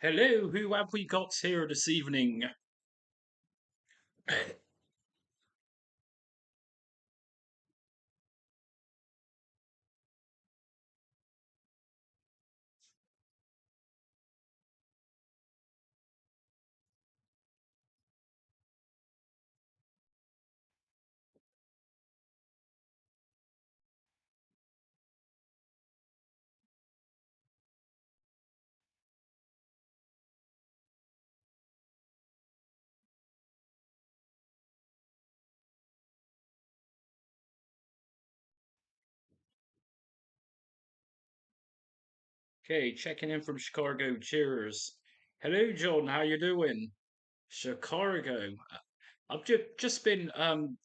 Hello, who have we got here this evening? Okay, checking in from Chicago. Cheers. Hello, John. How you doing? Chicago. I've just been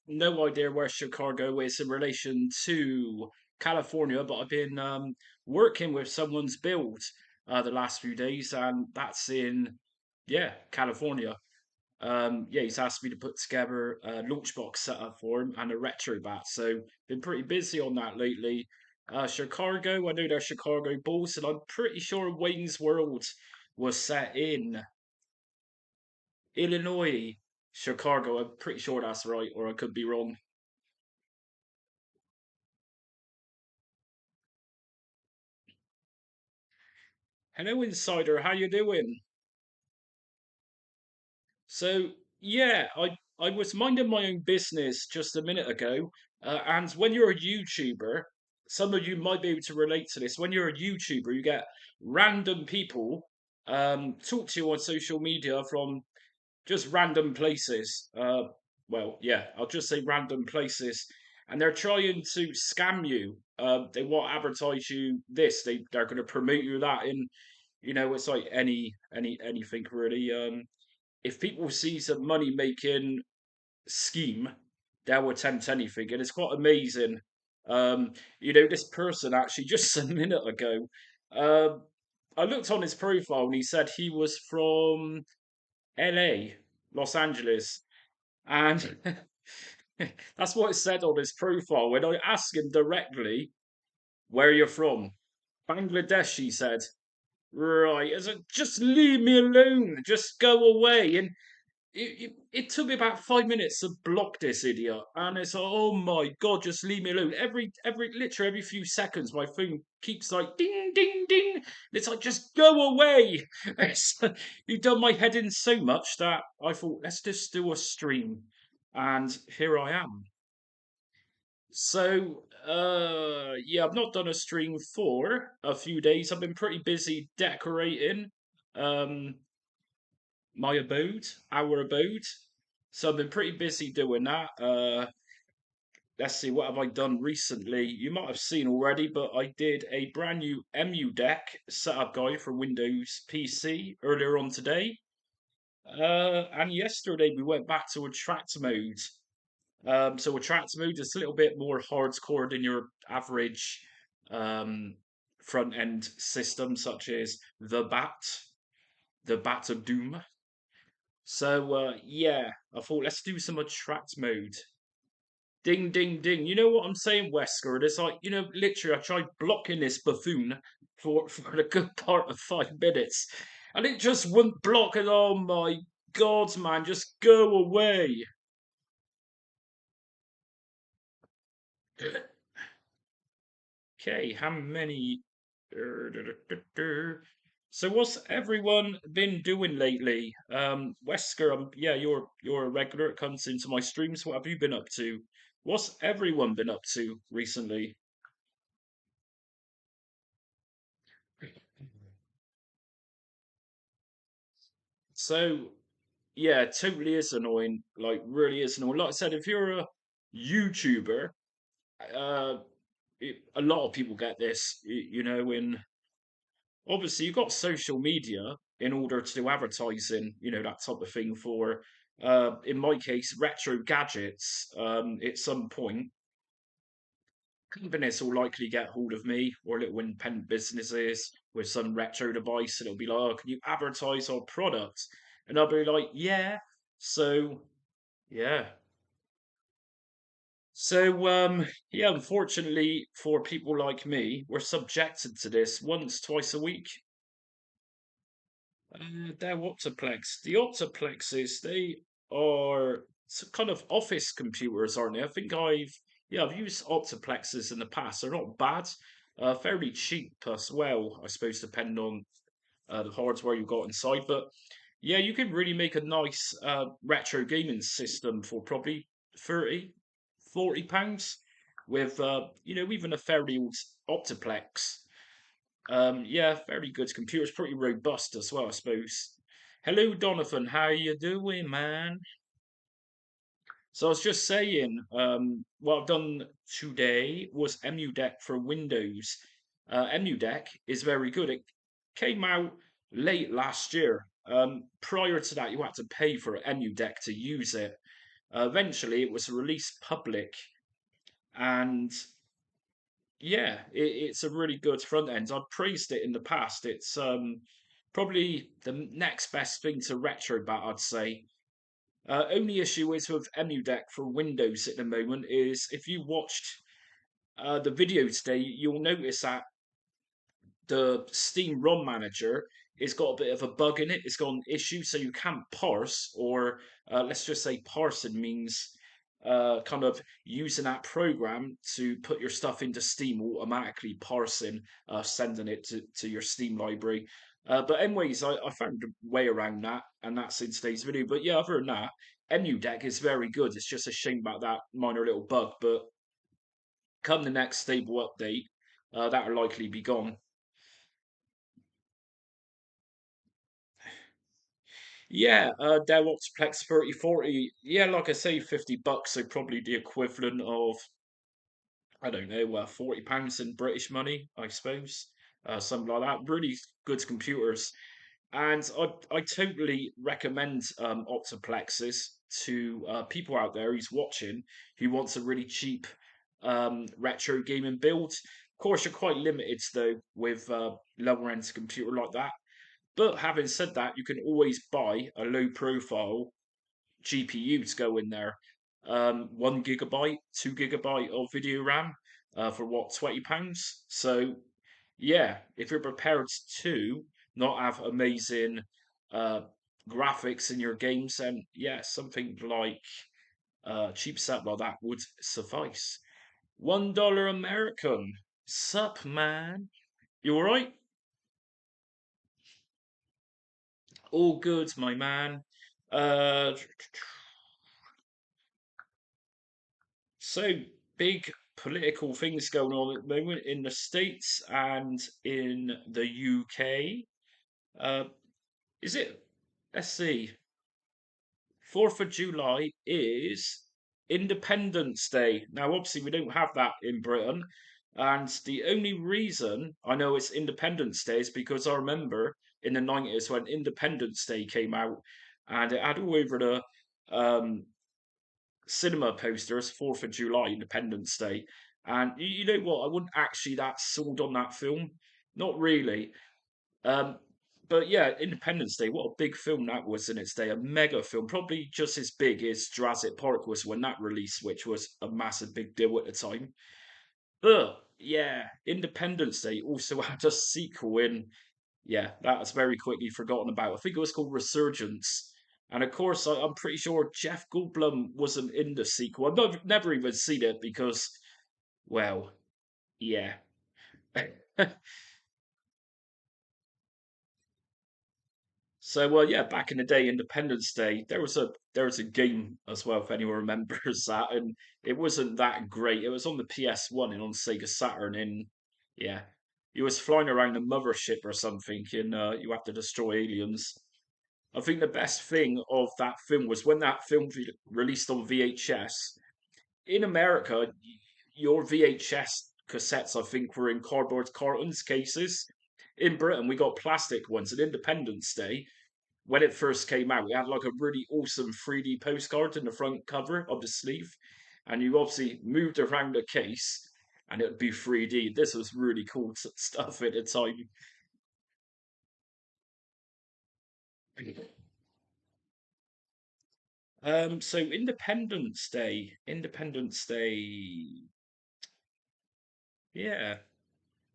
no idea where Chicago is in relation to California, but I've been working with someone's build the last few days, and that's in California. Yeah, he's asked me to put together a launchbox setup for him and a retrobat. So been pretty busy on that lately. Chicago, I know they're Chicago Bulls, and I'm pretty sure Wayne's World was set in Illinois, Chicago. I'm pretty sure that's right, or I could be wrong. Hello, Insider. How you doing? So yeah, I was minding my own business just a minute ago, and when you're a YouTuber, some of you might be able to relate to this. When you're a YouTuber, you get random people talk to you on social media from just random places. Well, yeah, I'll just say random places, and they're trying to scam you. They want to advertise you this. They're going to promote you that in. It's like anything really. If people sees a money making scheme, they'll attempt anything, and it's quite amazing. This person actually just a minute ago, uh, I looked on his profile and he said he was from LA, Los Angeles, and that's what it said on his profile. When I asked him directly, "Where you're from?" Bangladesh, he said. Right, as a, just leave me alone, just go away, and it took me about 5 minutes to block this idiot, and it's like, oh my god, just leave me alone. Literally every few seconds, my phone keeps like ding, ding, ding. It's like, just go away. It's, you've done my head in so much that I thought, let's just do a stream, and here I am. So, yeah, I've not done a stream for a few days. I've been pretty busy decorating. Um, my abode, our abode. So I've been pretty busy doing that. Let's see, what have I done recently? You might have seen already, but I did a brand new MU deck setup guide for Windows PC earlier on today. And yesterday we went back to attract mode. So attract mode is a little bit more hardcore than your average um, front end system, such as the Bat of Doom. So yeah, I thought let's do some attract mode. Ding ding ding. You know what I'm saying, Wesker? It's like, literally I tried blocking this buffoon for a good part of 5 minutes. And it just wouldn't block it. Oh my god, man, just go away. Okay, how many so what's everyone been doing lately? Wesker, yeah, you're a regular. It comes into my streams. What have you been up to? What's everyone been up to recently? So yeah, it totally is annoying. Like really is annoying. Like I said, if you're a YouTuber, uh, a lot of people get this. In obviously you've got social media. in order to do advertising, that type of thing for, in my case, retro gadgets. At some point, companies will likely get hold of me or little independent businesses with some retro device, and it'll be like, "Oh, can you advertise our product?" And I'll be like, "Yeah." So yeah. Yeah, unfortunately for people like me, we're subjected to this once, twice a week. They're Optiplex. The Optiplexes, they are kind of office computers, aren't they? Yeah, I've used Optiplexes in the past. They're not bad. Fairly cheap as well, I suppose, depending on the hardware you've got inside. But yeah, you can really make a nice retro gaming system for probably 30, £40 with, even a fairly old Optiplex. Yeah, very good computer. It's pretty robust as well, I suppose. Hello, Donovan. How you doing, man? So I was just saying, what I've done today was EmuDeck for Windows. EmuDeck is very good. It came out late last year. Prior to that, you had to pay for EmuDeck to use it. Eventually, it was released public, and yeah, it's a really good front end. I've praised it in the past. It's probably the next best thing to retrobat, I'd say. Only issue is with EmuDeck for Windows at the moment is if you watched the video today, you'll notice that the Steam ROM manager it's got a bit of a bug in it. It's got an issue, so you can't parse, or let's just say parsing means kind of using that program to put your stuff into Steam, automatically parsing, sending it to your Steam library. But anyways, I found a way around that, and that's in today's video. But yeah, other than that, EmuDeck is very good. It's just a shame about that minor little bug, but come the next stable update, that'll likely be gone. Yeah, Dell Optiplex 3040. Yeah, like I say, £50, so probably the equivalent of, I don't know, £40 in British money, I suppose. Something like that. Really good computers. And I totally recommend Optiplexes to people out there who's watching who wants a really cheap retro gaming build. Of course, you're quite limited though with lower end computer like that. But having said that, you can always buy a low profile GPU to go in there. 1 gigabyte, 2 gigabyte of video RAM for what, £20? So, yeah, if you're prepared to not have amazing uh, graphics in your games, then yeah, something like cheap set like that would suffice. $1 American. Sup, man? You alright? All good, my man. Uh, so big political things going on at the moment in the States and in the UK. Uh, is it? Let's see. 4th of July is Independence Day. Now, obviously, we don't have that in Britain. And the only reason I know it's Independence Day is because I remember in the 90s when Independence Day came out and it had all over the um, cinema posters, 4th of July, Independence Day. And you know what? I wasn't actually that sold on that film. Not really. Um, but yeah, Independence Day, what a big film that was in its day. A mega film, probably just as big as Jurassic Park was when that released, which was a massive big deal at the time. But yeah, Independence Day also had a sequel in, yeah, that was very quickly forgotten about. I think it was called Resurgence. And of course, I'm pretty sure Jeff Goldblum wasn't in the sequel. Never even seen it because, well, yeah. So, well, yeah, back in the day, Independence Day, there was a game as well, if anyone remembers that, and it wasn't that great. It was on the PS1 and on Sega Saturn, and yeah, you was flying around a mothership or something, and you had to destroy aliens. I think the best thing of that film was when that film released on VHS in America. Your VHS cassettes, I think, were in cardboard cartons cases, In Britain, we got plastic ones. And Independence Day, when it first came out, it had like a really awesome 3D postcard in the front cover of the sleeve. And you obviously moved around the case and it would be 3D. This was really cool stuff at the time. So Independence Day, yeah,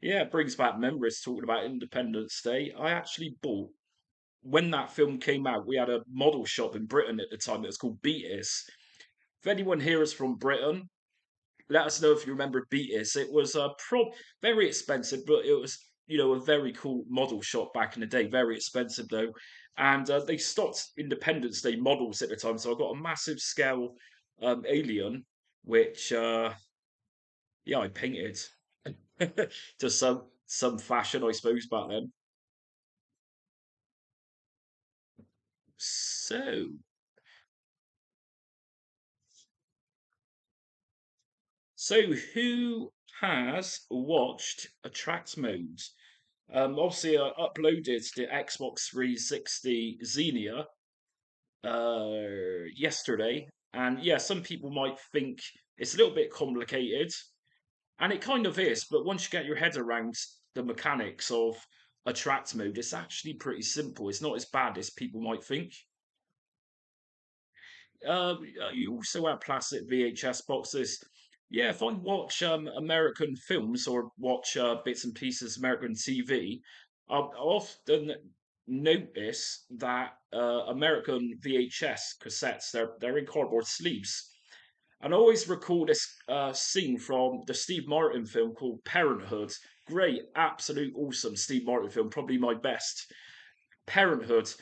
yeah, it brings back memories talking about Independence Day. I actually bought when that film came out. We had a model shop in Britain at the time that was called Beatis. If anyone here is from Britain, let us know if you remember Beatis. It was very expensive, but it was a very cool model shop back in the day. Very expensive though, and they stocked Independence Day models at the time. So I got a massive scale alien, which yeah, I painted to some fashion, I suppose, back then. So who has watched Attract Mode? Obviously, I uploaded the Xbox 360 Xenia yesterday, and yeah, some people might think it's a little bit complicated, and it kind of is. But once you get your head around the mechanics of Attract Mode, it's actually pretty simple. It's not as bad as people might think. You also have plastic VHS boxes. Yeah, if I watch American films or watch bits and pieces of American TV, I'll often notice that American VHS cassettes they're in cardboard sleeves. And I always recall this scene from the Steve Martin film called Parenthood. Great, absolute awesome Steve Martin film, probably my best. Parenthood.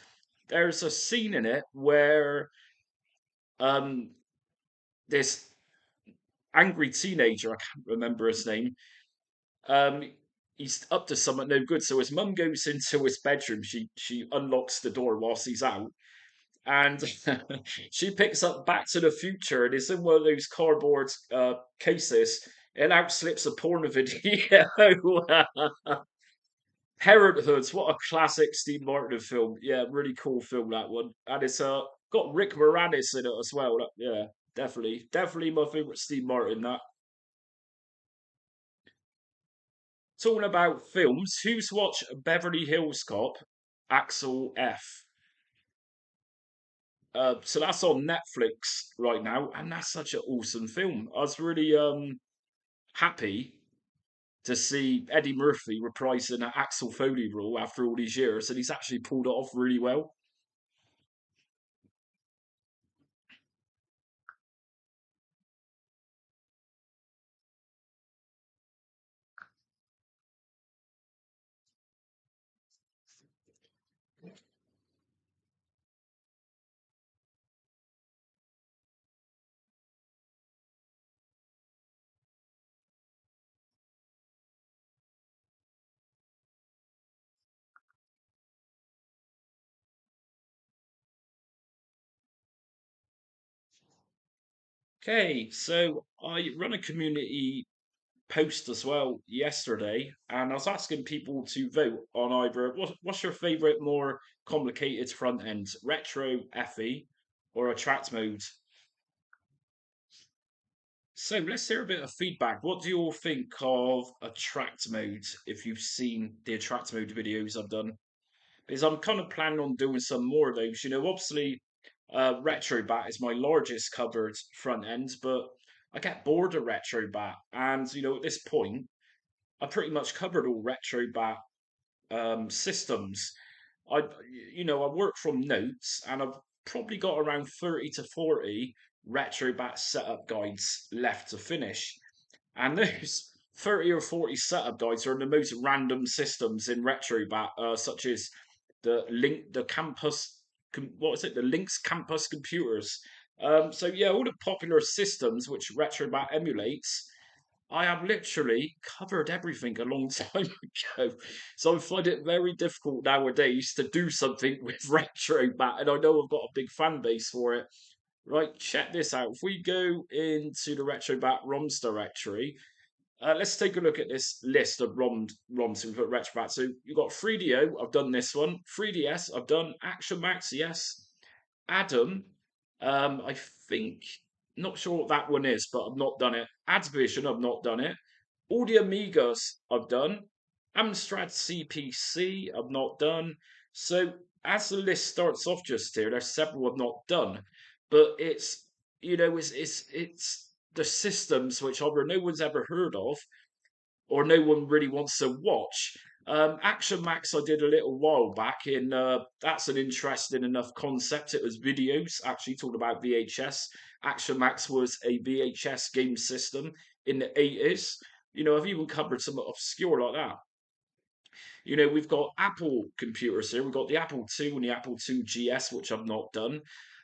There's a scene in it where um, this angry teenager, I can't remember his name, um, he's up to something no good. So his mum goes into his bedroom. She unlocks the door whilst he's out, and she picks up Back to the Future, and it's in one of those cardboard cases. And out slips a porn video. Parenthood, what a classic Steve Martin film. Yeah, really cool film that one, and it's got Rick Moranis in it as well. Yeah, definitely my favorite Steve Martin. That talking about films, who's watched Beverly Hills Cop? Axel F. So that's on Netflix right now, and that's such an awesome film. I was really happy to see Eddie Murphy reprising that Axel Foley role after all these years, and he's actually pulled it off really well. Okay, so I run a community post as well yesterday, and I was asking people to vote on either what's your favorite more complicated front end, retro FE or attract mode. So let's hear a bit of feedback. What do you all think of attract mode if you've seen the attract mode videos I've done? Because I'm kind of planning on doing some more of those. Obviously, retrobat is my largest covered front end, but I get bored of retrobat, and at this point, I pretty much covered all retrobat systems. I I work from notes, and I've probably got around 30 to 40 retrobat setup guides left to finish. And those 30 or 40 setup guides are the most random systems in retrobat, such as the campus, what is it? The Lynx campus computers. So yeah, all the popular systems which retrobat emulates I have literally covered everything a long time ago. So I find it very difficult nowadays to do something with retrobat, and I know I've got a big fan base for it. Right, check this out. If we go into the retrobat ROMs directory, Let's take a look at this list of ROMs we've got retrobat. So you've got 3DO, I've done this one. 3DS, I've done. Action Max, yes. Adam, I think, not sure what that one is, but I've not done it. Advision, I've not done it. Audio Amigas, I've done. Amstrad CPC, I've not done. So as the list starts off just here, there's several I've not done, but it's the systems which either no one's ever heard of or no one really wants to watch. Action Max, I did a little while back. In That's an interesting enough concept. It was videos actually talking about VHS. Action Max was a VHS game system in the 80s. I've even covered some obscure like that. We've got Apple computers here. We've got the Apple II and the Apple II GS, which I've not done.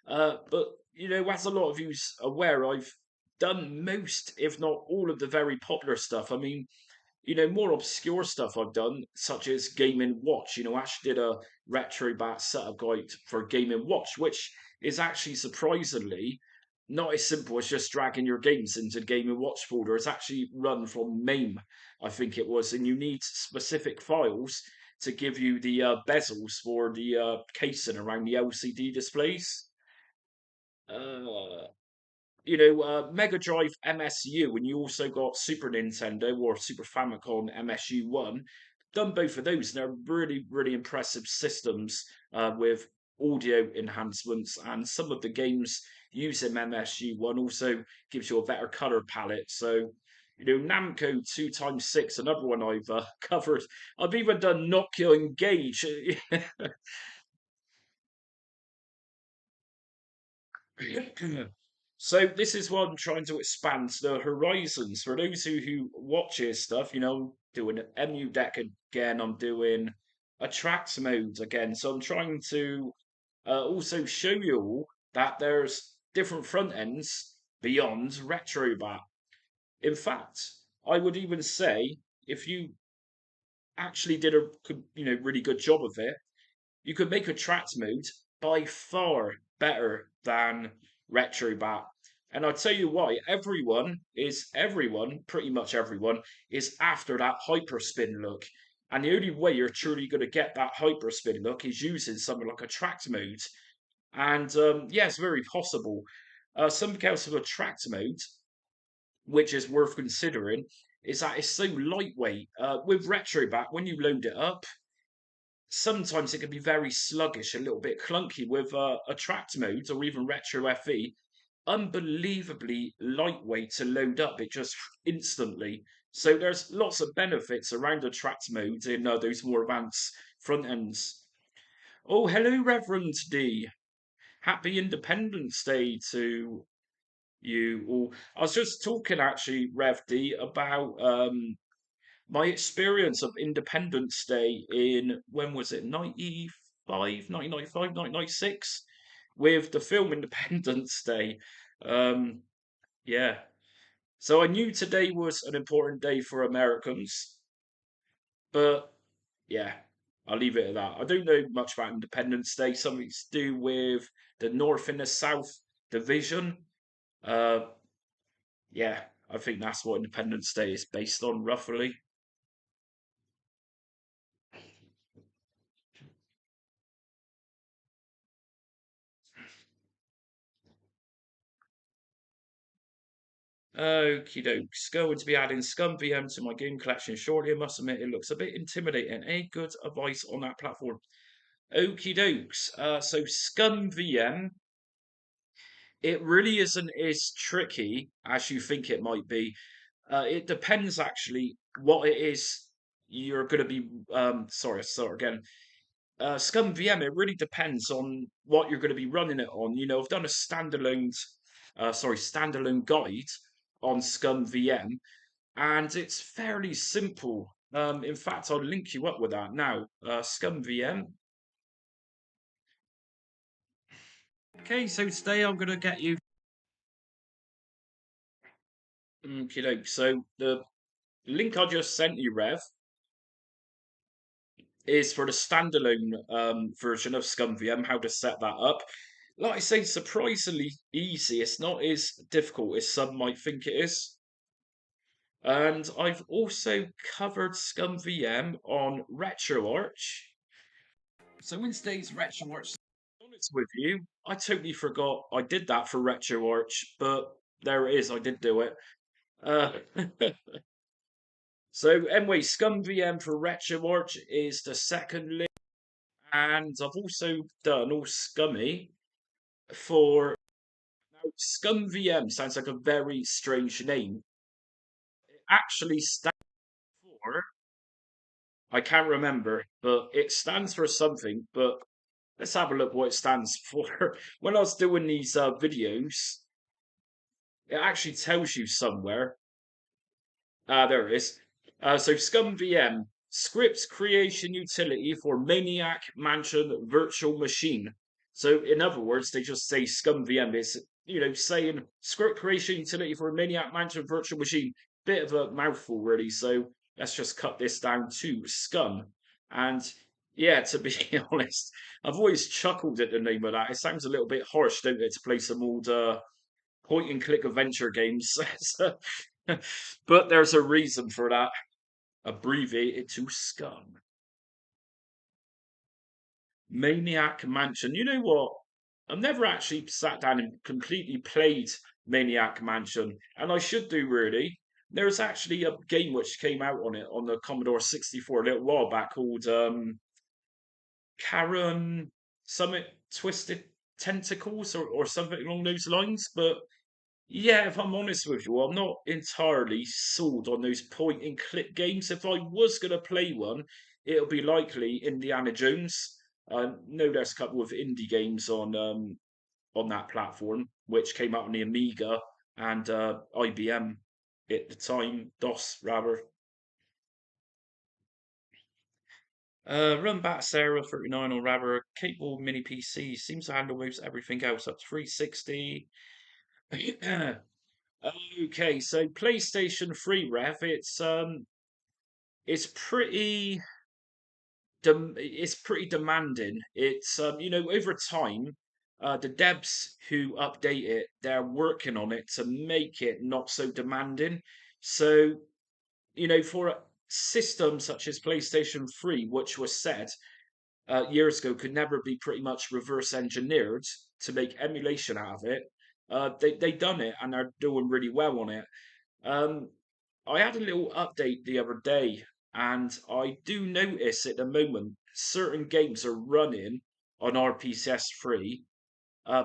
But as a lot of you's aware, I've done most, if not all, of the very popular stuff. I mean, more obscure stuff I've done, such as Game and Watch. I actually did a retrobat setup guide for Game and Watch, which is actually surprisingly not as simple as just dragging your games into the Game and Watch folder. It's actually run from MAME, I think it was, and you need specific files to give you the bezels for the casing around the LCD displays. Uh, Mega Drive MSU, and you also got Super Nintendo or Super Famicom MSU1. Done both of those, and they're really, really impressive systems with audio enhancements, and some of the games using MSU1 also gives you a better color palette. So, Namco 2x6, another one I've covered. I've even done Nokia Engage. So this is what I'm trying to expand the horizons for those who watches stuff. Doing MU deck again. I'm doing attract mode again. So I'm trying to also show you all that there's different front ends beyond retrobat. In fact, I would even say if you actually did a really good job of it, you could make a tracked mode by far better than retrobat. And I'll tell you why. Pretty much everyone, is after that hyperspin look. And the only way you're truly going to get that hyperspin look is using something like a tracked mode. And yeah, it's very possible. Something else with a tracked mode, which is worth considering, is that it's so lightweight. With retrobat, when you load it up, sometimes it can be very sluggish, a little bit clunky with attract modes or even retro FE. Unbelievably lightweight to load up, it just instantly. So there's lots of benefits around attract modes in those more advanced front ends. Oh, hello, Reverend D. Happy Independence Day to you all. I was just talking actually, Rev D, about my experience of Independence Day in, when was it, 1996, with the film Independence Day. Um, yeah. So I knew today was an important day for Americans, but yeah, I'll leave it at that. I don't know much about Independence Day, something to do with the North and the South division. Uh, yeah, I think that's what Independence Day is based on, roughly. Okie dokes. Going to be adding Scum VM to my game collection shortly. I must admit, it looks a bit intimidating. Any good advice on that platform? Okie dokes. So Scum VM, it really isn't as tricky as you think it might be. It depends actually what it is you're going to be. Sorry, I'll start again. Scum VM, it really depends on what you're going to be running it on. I've done a standalone guide on Scum VM, and it's fairly simple. In fact, I'll link you up with that now. Scum VM. Okay, so today I'm going to get you. Okay, so the link I just sent you, Rev, is for the standalone version of Scum VM, how to set that up. Like I say, surprisingly easy. It's not as difficult as some might think it is. And I've also covered Scum VM on RetroArch. So in today's RetroArch, to be honest with you, I totally forgot I did that for RetroArch, but there it is, I did do it. Uh, so anyway, Scum VM for RetroArch is the second link, and I've also done all Scummy for now. Scum VM sounds like a very strange name. It actually stands for, I can't remember, but it stands for something. But let's have a look what it stands for. When I was doing these videos, it actually tells you somewhere. Ah, there it is. So Scum VM, script creation utility for Maniac Mansion Virtual Machine. So in other words, they just say Scum VM. It's, saying script creation utility for Maniac Mansion Virtual Machine. Bit of a mouthful, really. So let's just cut this down to Scum. And yeah, to be honest, I've always chuckled at the name of that. It sounds a little bit harsh, don't it, to play some old point and click adventure games. But there's a reason for that, abbreviated to SCUM. Maniac Mansion. You know what? I've never actually sat down and completely played Maniac Mansion, and I should do really. There's actually a game which came out on it on the Commodore 64 a little while back called Karen Summit Twisted Tentacles or something along those lines. But yeah, if I'm honest with you, I'm not entirely sold on those point and click games. If I was going to play one, it'll be likely Indiana Jones. I know there's a couple of indie games on that platform, which came out on the Amiga and IBM at the time, DOS rather. Run batocera 39 or rather capable mini PC seems to handle most everything else up to 360. Okay, so PlayStation 3 ref, it's pretty it's pretty demanding. It's over time, the devs who update it, they're working on it to make it not so demanding. So, for a system such as PlayStation 3, which was said years ago could never be pretty much reverse engineered to make emulation out of it, they done it and they're doing really well on it. Um, I had a little update the other day, and I do notice at the moment certain games are running on RPCS 3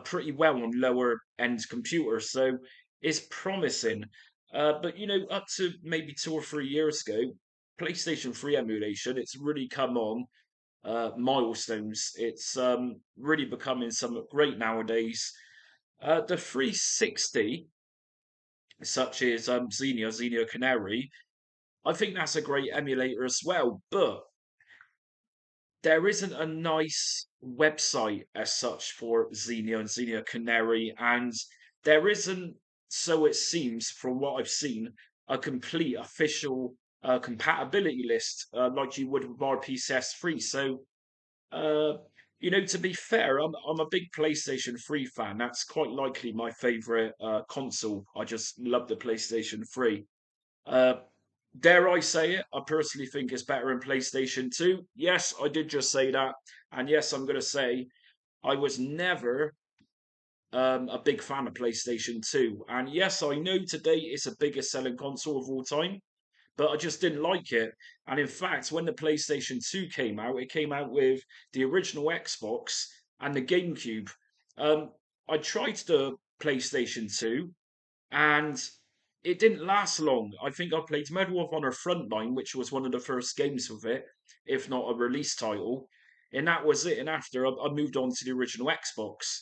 pretty well on lower end computers, so it's promising. But up to maybe 2 or 3 years ago, PlayStation 3 emulation, it's really come on milestones. It's really becoming something great nowadays. The 360, such as Xenia Canary, I think that's a great emulator as well, but there isn't a nice website as such for Xenia and Xenia Canary, and there isn't, so it seems from what I've seen, a complete official compatibility list like you would with RPCS 3. So, uh, to be fair, I'm a big PlayStation 3 fan. That's quite likely my favorite console. I just love the PlayStation 3. Uh, Dare I say it? I personally think it's better in PlayStation 2. Yes, I did just say that. And yes, I'm going to say I was never a big fan of PlayStation 2. And yes, I know today it's the biggest selling console of all time, but I just didn't like it. And in fact, when the PlayStation 2 came out, it came out with the original Xbox and the GameCube. Um, I tried the PlayStation 2 and it didn't last long. I think I played Medal of Honor Frontline, which was one of the first games with it, if not a release title, and that was it. And after I moved on to the original Xbox,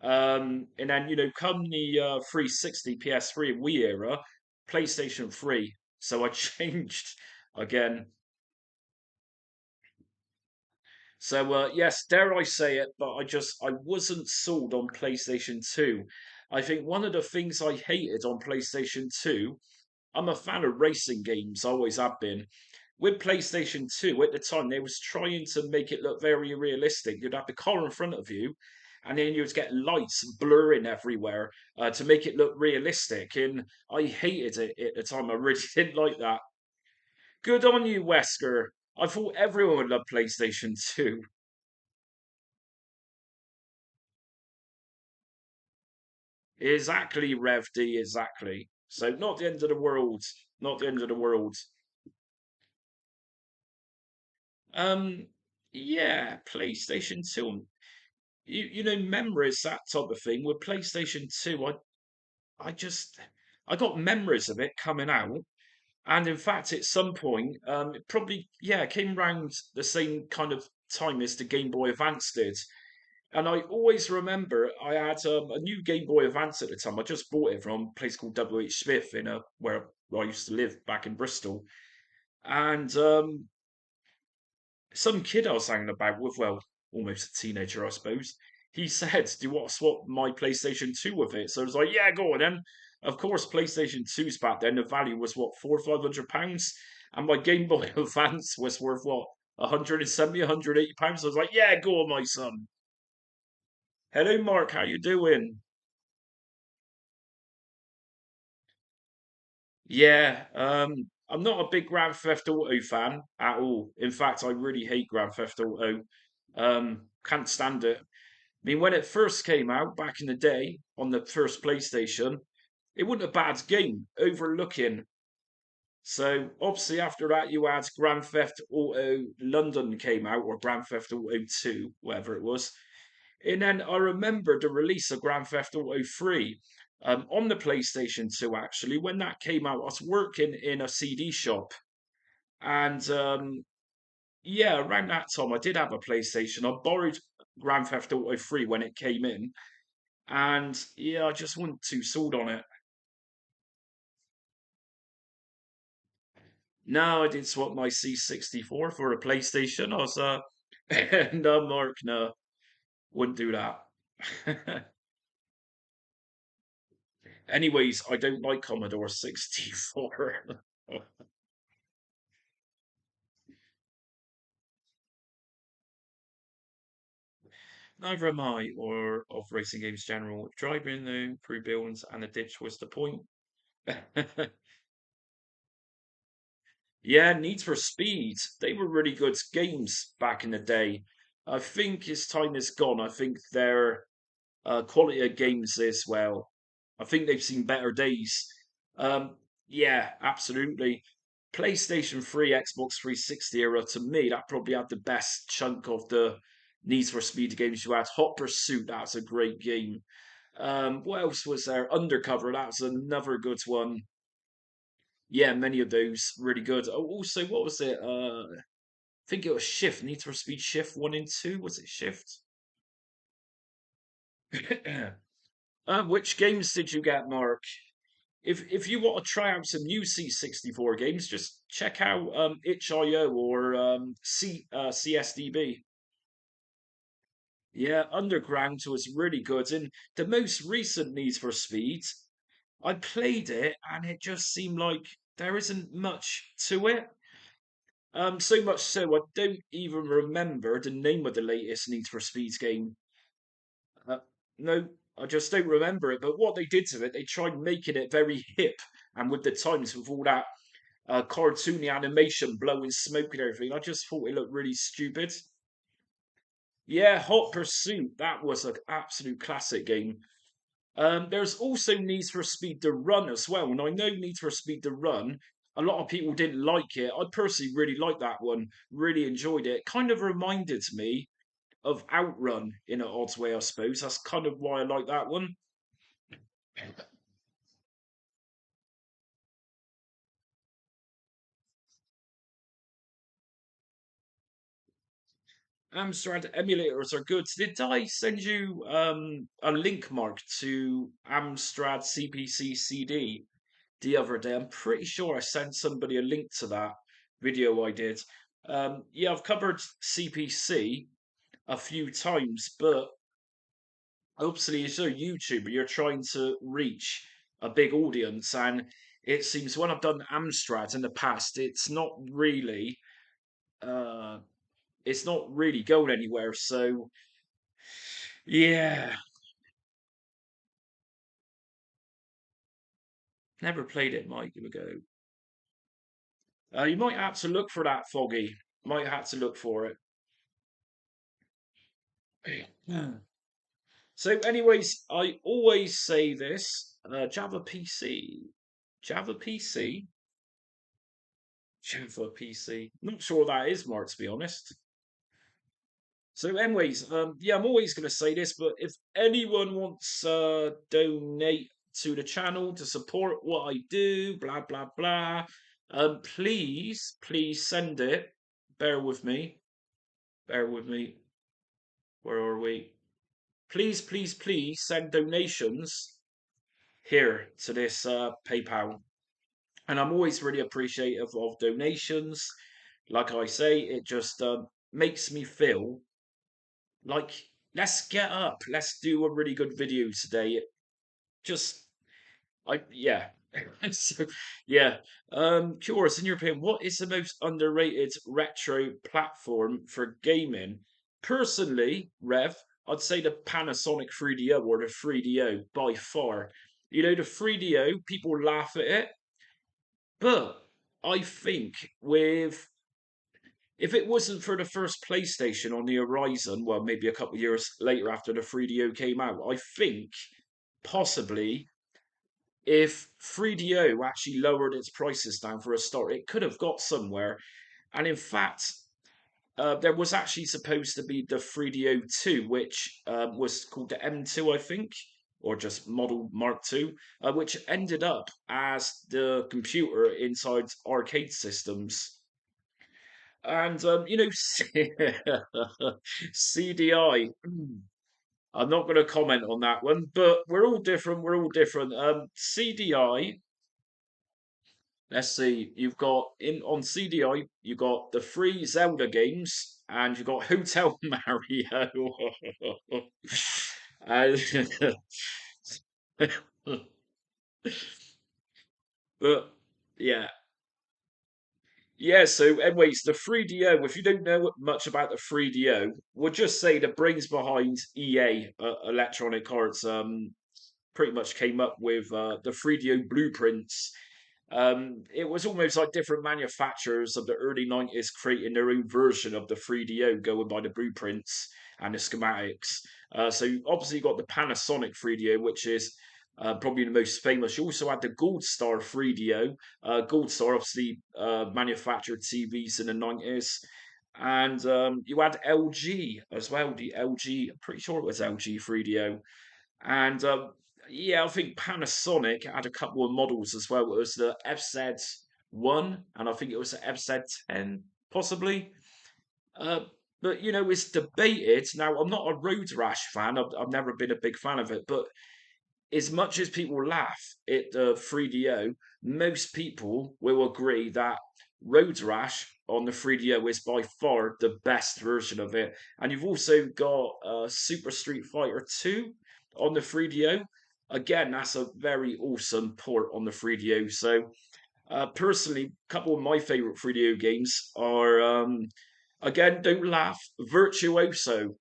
and then come the 360, PS3, and Wii era, PlayStation 3. So I changed again. So yes, dare I say it, but I wasn't sold on PlayStation 2. I think one of the things I hated on PlayStation 2, I'm a fan of racing games, always have been. With PlayStation 2 at the time, they was trying to make it look very realistic. You'd have the car in front of you, and then you'd get lights blurring everywhere to make it look realistic. And I hated it at the time. I really didn't like that. Good on you, Wesker. I thought everyone would love PlayStation 2. Exactly, Rev D, exactly. So not the end of the world. Not the end of the world. Um, yeah, PlayStation 2. Memories, that type of thing. With PlayStation 2, I just I got memories of it coming out. And in fact, at some point, it probably, yeah, it came round the same kind of time as the Game Boy Advance did. And I always remember I had a new Game Boy Advance at the time. I just bought it from a place called W.H. Smith where I used to live back in Bristol. And some kid I was hanging about with, well, almost a teenager, I suppose. He said, "Do you want to swap my PlayStation 2 with it?" So I was like, "Yeah, go on then." Of course, PlayStation 2s back then, the value was what, £400 or £500? And my Game Boy Advance was worth what, 170, £180? I was like, "Yeah, go on, my son." Hello, Mark, how you doing? Yeah, I'm not a big Grand Theft Auto fan at all. In fact, I really hate Grand Theft Auto. Can't stand it. I mean, when it first came out back in the day on the first PlayStation, it wasn't a bad game, overlooking. So obviously after that you had Grand Theft Auto London came out, or Grand Theft Auto 2, whatever it was. And then I remember the release of Grand Theft Auto 3 on the PlayStation 2 actually. When that came out, I was working in a CD shop. And yeah, around that time I did have a PlayStation. I borrowed Grand Theft Auto 3 when it came in. And yeah, I just wasn't too sold on it. No, I did swap my C64 for a PlayStation. I was no, Mark, no, wouldn't do that. Anyways, I don't like Commodore 64. Neither am I, or of racing games general. Driving though through buildings and the ditch was the point. Yeah, Need for Speed. They were really good games back in the day. I think as time is gone, I think their quality of games as well. I think they've seen better days. Um, yeah, absolutely. PlayStation 3, Xbox 360 era, to me, that probably had the best chunk of the Need for Speed games you had. Hot Pursuit, that's a great game. What else was there? Undercover, that's another good one. Yeah, many of those really good. Oh, also, what was it? I think it was Shift, Need for Speed Shift 1 and 2. Was it Shift? Which games did you get, Mark? If you want to try out some new C64 games, just check out itch.io or CSDB. Yeah, Underground was really good. And the most recent Need for Speed, I played it and it just seemed like there isn't much to it. So much so I don't even remember the name of the latest Need for Speed game. Uh, no, I just don't remember it. But what they did to it, they tried making it very hip and with the times with all that cartoony animation, blowing smoke and everything. I just thought it looked really stupid. Yeah, Hot Pursuit, that was an absolute classic game. There's also Need for Speed to Run as well, and I know Need for Speed to Run. A lot of people didn't like it. I personally really liked that one. Really enjoyed it. Kind of reminded me of Outrun in an odd way, I suppose. That's kind of why I like that one. Amstrad emulators are good. Did I send you a link, Mark, to Amstrad CPC CD the other day? I'm pretty sure I sent somebody a link to that video I did. Yeah, I've covered CPC a few times, but obviously, as a YouTuber, you're trying to reach a big audience, and it seems when I've done Amstrad in the past, uh, it's not really going anywhere. So Yeah, never played it. Might give a go. You might have to look for that, Foggy. Might have to look for it. Yeah. So, anyways, I always say this: Java PC, Java PC, Java PC. Not sure what that is, Mark. To be honest. So, anyways, yeah, I'm always going to say this, but if anyone wants donate to the channel to support what I do, blah blah blah, please send it. Bear with me. Bear with me. Where are we? Please send donations here to this PayPal, and I'm always really appreciative of donations. Like I say, it just makes me feel like let's get up, let's do a really good video today. Just I yeah. So yeah. Curious, in your opinion, what is the most underrated retro platform for gaming? Personally, Rev, I'd say the Panasonic 3DO or the 3DO by far. You know, the 3DO, people laugh at it, but I think with if it wasn't for the first PlayStation on the horizon, well, maybe a couple of years later after the 3DO came out, I think possibly if 3DO actually lowered its prices down for a start, it could have got somewhere. And in fact, there was actually supposed to be the 3DO 2, which was called the M2, I think, or just Model Mark 2, which ended up as the computer inside arcade systems. And, CDI. I'm not going to comment on that one, but we're all different. We're all different. CDI. Let's see. You've got in on CDI. You got the free Zelda games, and you got Hotel Mario. And- but yeah, yeah. So, anyways, the 3DO. If you don't know much about the 3DO, we'll just say the brains behind EA, Electronic Arts, pretty much came up with the 3DO blueprints. It was almost like different manufacturers of the early 90s creating their own version of the 3DO going by the blueprints and the schematics. So obviously you got the Panasonic 3DO, which is probably the most famous. You also had the Gold Star 3DO. Gold Star obviously manufactured TVs in the 90s. And you had LG as well, the LG, I'm pretty sure it was LG 3DO. And yeah, I think Panasonic had a couple of models as well. It was the FZ1, and I think it was the FZ10, possibly. Uh, but you know, it's debated. Now, I'm not a Road Rash fan. I've never been a big fan of it, but as much as people laugh at the 3DO, most people will agree that Road Rash on the 3DO is by far the best version of it. And you've also got Super Street Fighter 2 on the 3DO. Again, that's a very awesome port on the 3DO. So, personally, a couple of my favorite 3DO games are, again, don't laugh, Virtuoso.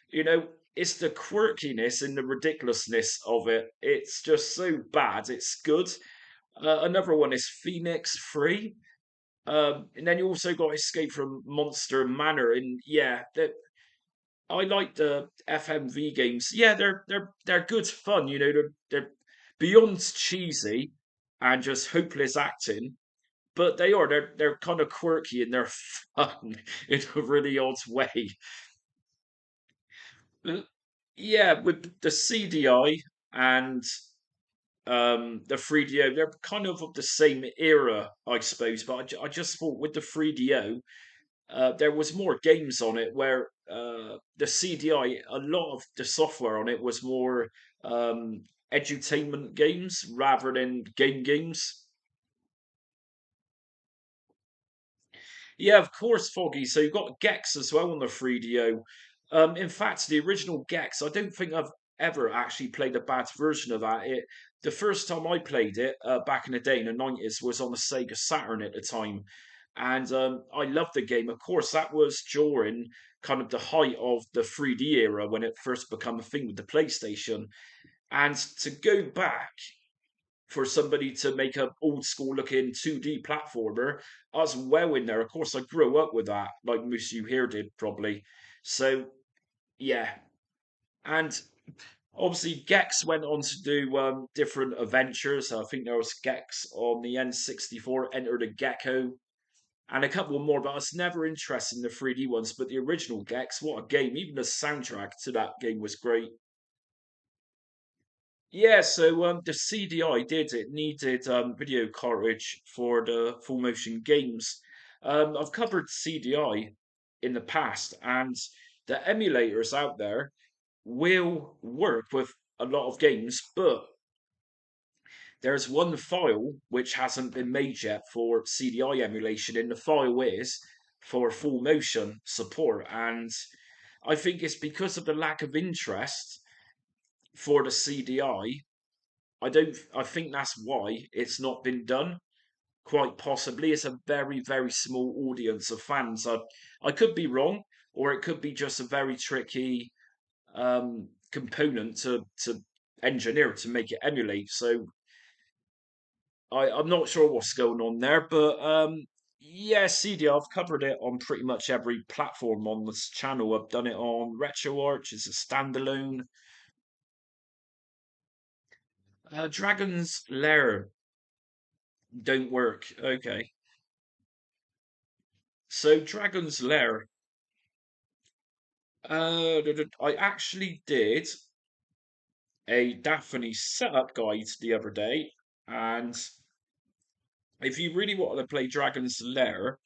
You know, it's the quirkiness and the ridiculousness of it. It's just so bad. It's good. Another one is Phoenix Free. And then you also got Escape from Monster Manor. And yeah, I like the FMV games. Yeah, they're good fun. You know, they're beyond cheesy and just hopeless acting. But they are. They're kind of quirky and they're fun in a really odd way. Yeah, with the CDI and the 3DO, they're kind of the same era, I suppose. But I just thought with the 3DO, there was more games on it. Where the CDI, a lot of the software on it was more edutainment games rather than games. Yeah, of course, Foggy. So you've got Gex as well on the 3DO. In fact, the original Gex, I don't think I've ever actually played a bad version of that. The first time I played it back in the day in the 90s was on the Sega Saturn at the time. and I loved the game. Of course, that was during kind of the height of the 3D era when it first became a thing with the PlayStation. And to go back for somebody to make an old school looking 2D platformer, I was well in there. Of course, I grew up with that, like most of you here did probably. So yeah, and obviously Gex went on to do different adventures. I think there was Gex on the N64, Enter the Gecko, and a couple more, but I was never interested in the 3D ones. But the original Gex, what a game! Even the soundtrack to that game was great. Yeah, so the CDI did it needed video cartridge for the full motion games. I've covered CDI in the past, and the emulators out there will work with a lot of games, but there's one file which hasn't been made yet for CDI emulation, and the file is for full motion support. And I think it's because of the lack of interest for the CDI. I think that's why it's not been done. Quite possibly, it's a very, very small audience of fans. I could be wrong, or it could be just a very tricky component to engineer to make it emulate. So I'm not sure what's going on there, but yeah, CD, I've covered it on pretty much every platform on this channel. I've done it on RetroArch as a standalone. Dragon's Lair don't work. Okay. So Dragon's Lair, I actually did a Daphne setup guide the other day, and if you really want to play Dragon's Lair,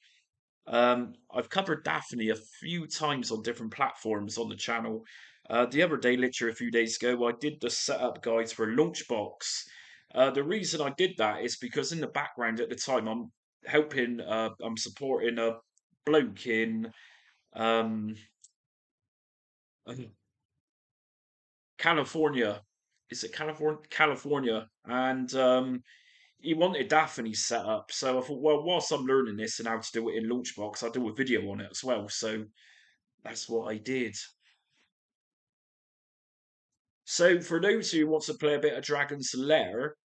I've covered Daphne a few times on different platforms on the channel. The other day, literally a few days ago, I did the setup guides for Launchbox. The reason I did that is because in the background at the time, I'm supporting a bloke in um, California. Is it California? California, and he wanted Daphne set up. So I thought, well, whilst I'm learning this and how to do it in Launchbox, I'll do a video on it as well. So that's what I did. So for those who want to play a bit of Dragon's Lair,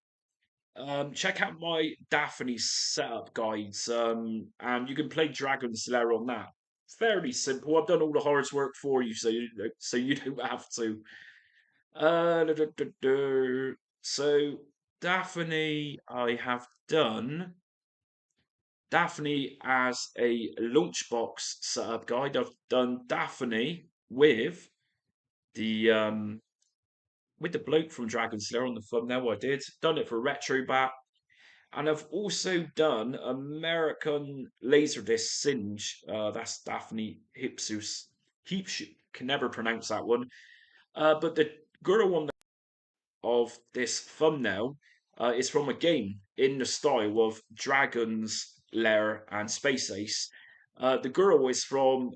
check out my Daphne setup guides, and you can play Dragon's Lair on that. It's fairly simple. I've done all the hard work for you, so you don't have to. Da, da, da, da. So Daphne, I have done Daphne as a launchbox setup guide. I've done Daphne the with the bloke from Dragon Slayer on the thumbnail. I did done it for retrobat, and I've also done American Laserdisc Singe. That's Daphne Hipsus. Heeps can never pronounce that one. But the girl on of this thumbnail is from a game in the style of Dragon's Lair and Space Ace. The girl is from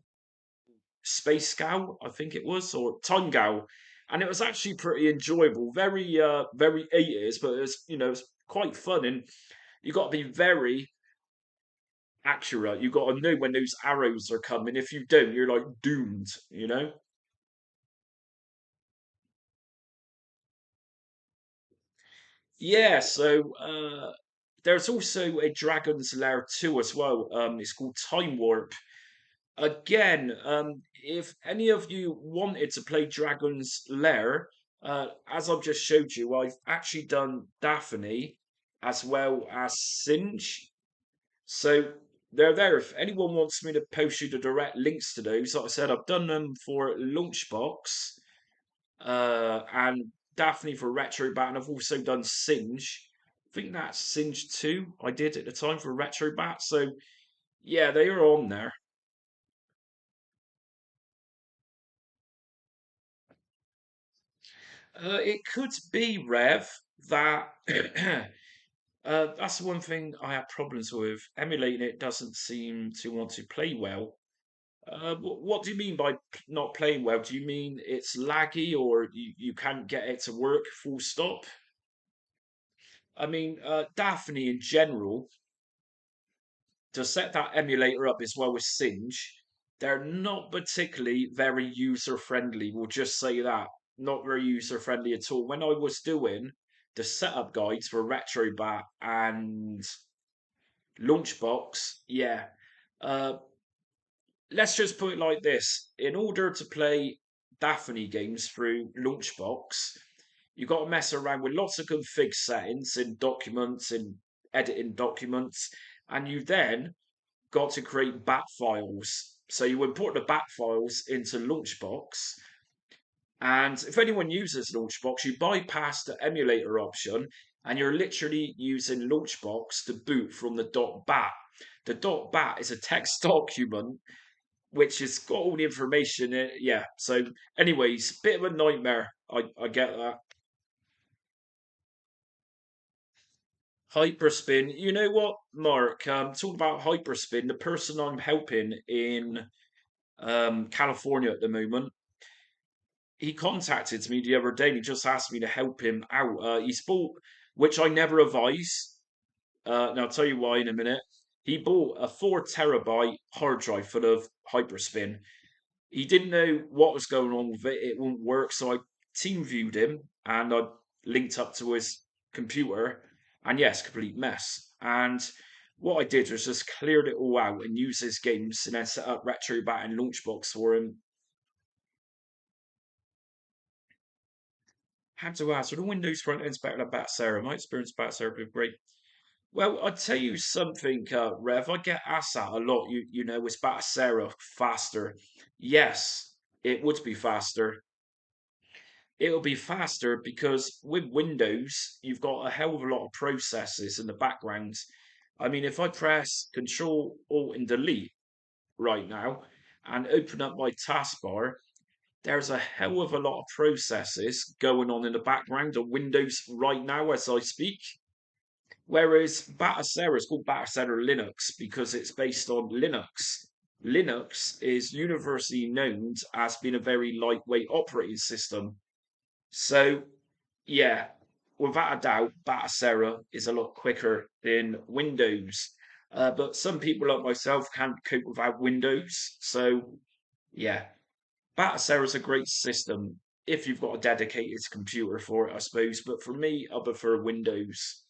Space Scout, I think it was, or Time Gal, and it was actually pretty enjoyable. Very 80s, but it's quite fun, and you got to be very accurate. You got to know when those arrows are coming. If you don't, you're like doomed. Yeah, so there's also a Dragon's Lair 2 as well. It's called Time Warp. Again, if any of you wanted to play Dragon's Lair, as I've just showed you, I've actually done Daphne as well as Singe. So they're there. If anyone wants me to post you the direct links to those, like I said, I've done them for Launchbox and Daphne for Retrobat, and I've also done Singe. I think that's Singe 2 I did at the time for Retrobat. So yeah, they are on there. It could be Rev that that's the one thing I have problems with. Emulating it doesn't seem to want to play well. What do you mean by not playing well? Do you mean it's laggy or you can't get it to work full stop? I mean, Daphne in general to set that emulator up as well as Singe, they're not particularly very user friendly. We'll just say that. Not very user friendly at all. When I was doing the setup guides for Retrobat and Launchbox, yeah. Uh, let's just put it like this. In order to play Daphne games through Launchbox, you've got to mess around with lots of config settings in documents, in editing documents, and you then got to create bat files. So you import the bat files into Launchbox, and if anyone uses Launchbox, you bypass the emulator option, and you're literally using Launchbox to boot from the .bat. The .bat is a text document which has got all the information in it. Yeah. So, anyways, bit of a nightmare. I get that. Hyperspin. You know what, Mark? Talking about hyperspin, the person I'm helping in California at the moment, he contacted me the other day and he just asked me to help him out. He's bought, which I never advise. And I'll tell you why in a minute. He bought a 4 terabyte hard drive full of hyperspin. He didn't know what was going on with it. It wouldn't work. So I team viewed him and I linked up to his computer. And yes, complete mess. And what I did was just cleared it all out and used his games and then set up retrobat and launchbox for him. Had to ask, for the Windows front end's better than batocera. My experience with batocera has been great. Well, I'd tell you something, Rev. I get asked that a lot. You know, is batocera faster? Yes, it would be faster. It'll be faster because with Windows, you've got a hell of a lot of processes in the background. I mean, if I press Control Alt and Delete right now and open up my taskbar, there's a hell of a lot of processes going on in the background of Windows right now as I speak. Whereas Batocera is called Batocera Linux because it's based on Linux. Linux is universally known as being a very lightweight operating system. So, yeah, without a doubt, Batocera is a lot quicker than Windows. But some people like myself can't cope without Windows. So, yeah, Batocera is a great system if you've got a dedicated computer for it, I suppose. But for me, I prefer Windows.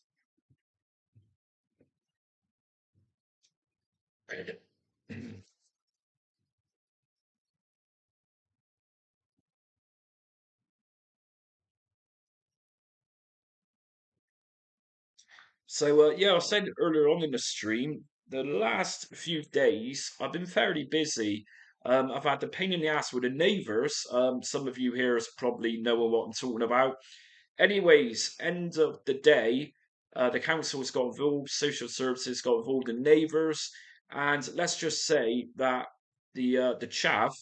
So yeah, I said earlier on in the stream, the last few days I've been fairly busy. I've had the pain in the ass with the neighbours. Some of you here is probably know what I'm talking about. Anyways, end of the day, the council's got involved, social services got involved, and neighbours, and let's just say that the chav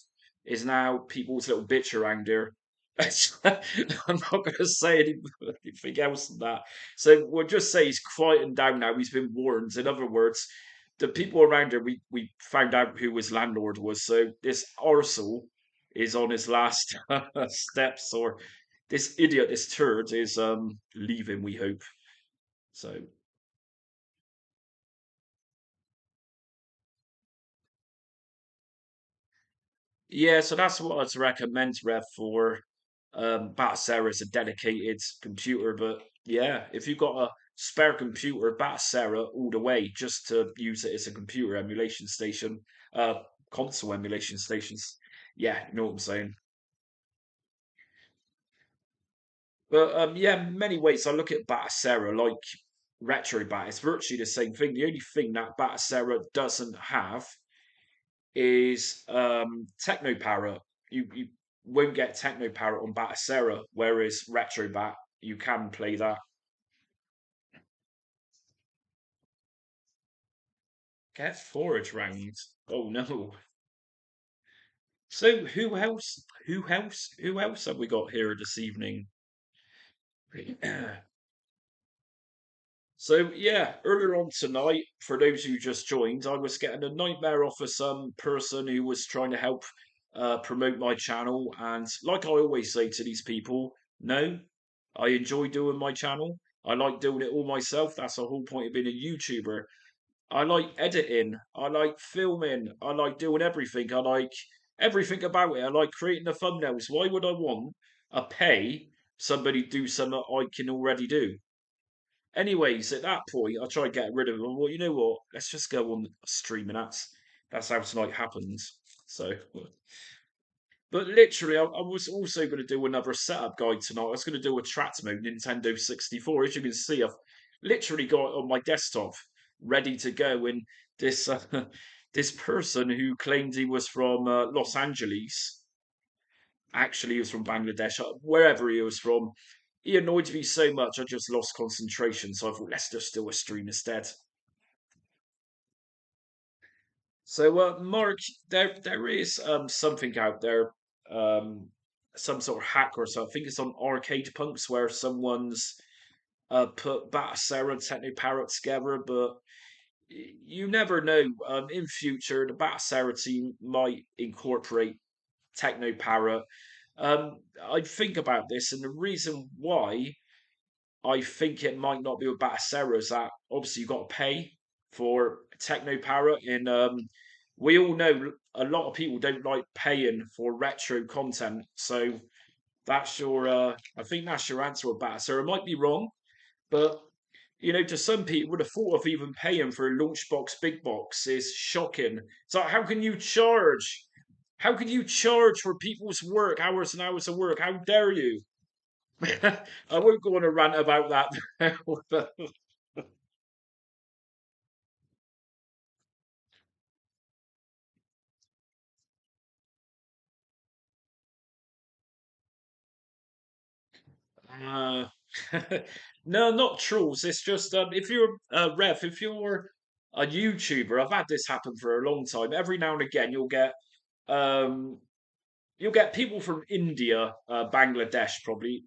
is now people's little bitch around here. I'm not going to say anything else than that. So we'll just say he's quieting down now. He's been warned. In other words, the people around here, we found out who his landlord was. So this arsehole is on his last steps, or this idiot, this turd is leaving, we hope. So yeah, so that's what I'd recommend Rev for. Batocera is a dedicated computer, but yeah, if you've got a spare computer, Batocera all the way, just to use it as a computer emulation station, uh, console emulation stations. Yeah, you know what I'm saying. But yeah, in many ways, I look at Batocera like retrobat. It's virtually the same thing. The only thing that Batocera doesn't have is teknoparrot. You won't get teknoparrot on batocera, whereas retrobat you can play that. Get forage round. Oh no. So who else? Who else? Who else have we got here this evening? So yeah, earlier on tonight, for those who just joined, I was getting a nightmare off of some person who was trying to help promote my channel. And like I always say to these people, no, I enjoy doing my channel. I like doing it all myself. That's the whole point of being a YouTuber. I like editing. I like filming. I like doing everything. I like everything about it. I like creating the thumbnails. Why would I want to pay somebody to do something I can already do? Anyways, at that point, I try to get rid of them. Well, you know what? Let's just go on streaming. That's how tonight happens. So, but literally, I was also going to do another setup guide tonight. I was going to do a tracked mode Nintendo 64. As you can see, I've literally got it on my desktop ready to go. And this this person who claimed he was from Los Angeles, actually he was from Bangladesh, wherever he was from. He annoyed me so much, I just lost concentration. So I thought, let's just do a stream instead. So, Mark, there is something out there, um, some sort of hack or something. I think it's on Arcade Punks where someone's put Batocera and teknoparrot together, but you never know. In future, the Batocera team might incorporate teknoparrot. I think about this, and the reason why I think it might not be with Batocera is that obviously you've got to pay for teknoparrot, and we all know a lot of people don't like paying for retro content. So that's your, I think that's your answer with Batocera. It might be wrong, but to some people, the thought of even paying for a launchbox big box is shocking. So how can you charge? How can you charge for people's work, hours and hours of work? How dare you? I won't go on a rant about that now. Uh, no, not trolls. It's just if you're if you're a YouTuber, I've had this happen for a long time. Every now and again, um, you'll get people from India, Bangladesh, probably,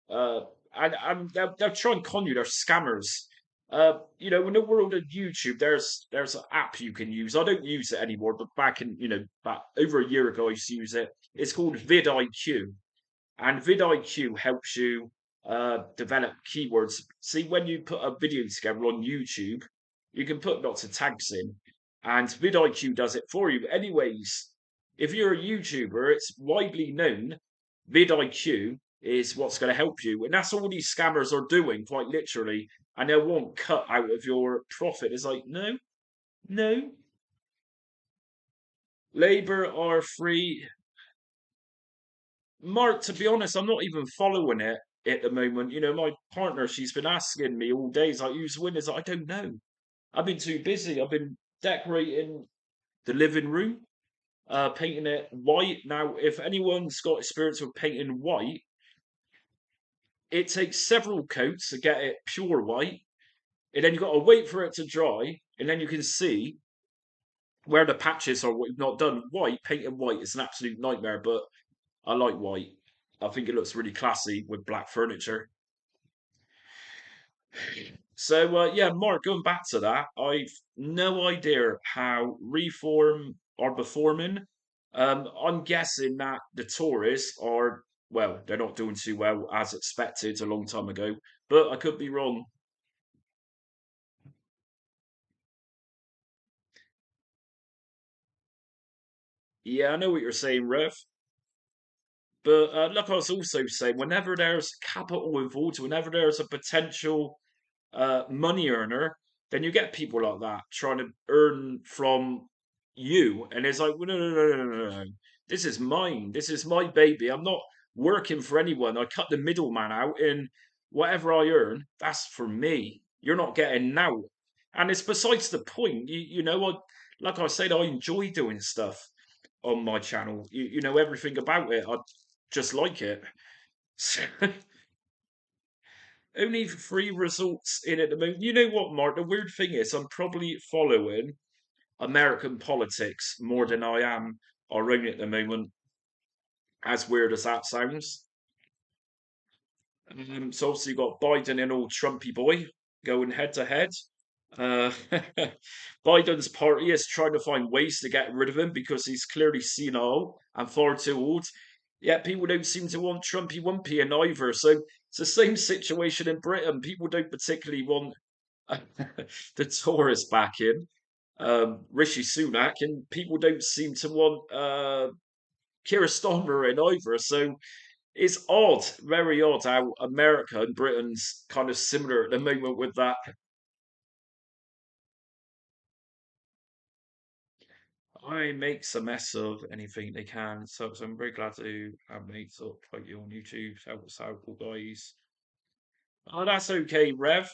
uh, and they'll try and con you. They're scammers. In the world of YouTube, there's an app you can use. I don't use it anymore, but back in back over a year ago, I used to use it. It's called vidIQ, and vidIQ helps you develop keywords. See, when you put a video together on YouTube, you can put lots of tags in, and vidIQ does it for you. Anyways, if you're a YouTuber, it's widely known vidIQ is what's going to help you, and that's all these scammers are doing, quite literally. And they want cut out of your profit. It's like, no, no, labor are free. Mark, to be honest, I'm not even following it at the moment. My partner, she's been asking me all days, like, who's winners? I don't know. I've been too busy. I've been decorating the living room, painting it white. Now, if anyone's got experience with painting white, it takes several coats to get it pure white, and then you've got to wait for it to dry, and then you can see where the patches are what you've not done. White, painting white is an absolute nightmare, but I like white. I think it looks really classy with black furniture. So yeah, Mark, going back to that, I've no idea how Reform are performing. I'm guessing that the tourists are well, they're not doing too well as expected a long time ago, but I could be wrong. Yeah, I know what you're saying, Rev. But like I was also saying, whenever there's capital involved, whenever there's a potential money earner, then you get people like that trying to earn from you. And it's like, well, no, no, no, no, no, no. No. This is mine. This is my baby. I'm not working for anyone. I cut the middleman out, and whatever I earn, that's for me. You're not getting now. And it's besides the point. Like I said, I enjoy doing stuff on my channel. You know everything about it. I just like it. Only three results in at the moment. You know what, Mark? The weird thing is, I'm probably following American politics more than I am our own at the moment, as weird as that sounds. So obviously you've got Biden and old Trumpy boy going head to head. Uh, Biden's party is trying to find ways to get rid of him because he's clearly senile and far too old. Yet people don't seem to want Trumpy Wumpy in either. So it's the same situation in Britain. People don't particularly want The tour is back in. Rishi Sunak, and people don't seem to want Keir Starmer in either. So it's odd, very odd how America and Britain's kind of similar at the moment with that. I makes a mess of anything they can, so I'm very glad to have mates up like you on YouTube. Help us out, guys. Oh, that's okay, Rev.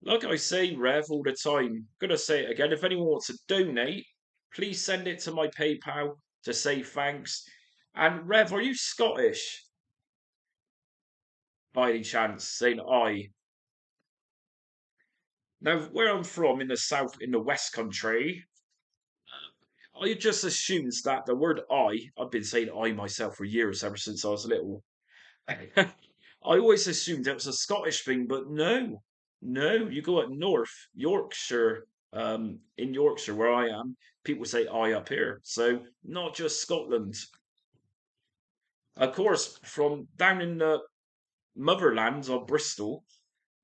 Like I say, Rev, all the time. Gonna say it again. If anyone wants to donate, please send it to my PayPal to say thanks. And Rev, are you Scottish by any chance? Saying I. Now, where I'm from in the south, in the West Country, I just assumed that the word I've been saying I myself for years, ever since I was little. I always assumed it was a Scottish thing, but no, no. You go up north, Yorkshire, in Yorkshire where I am, people say I up here. So not just Scotland. Of course, from down in the motherland of Bristol,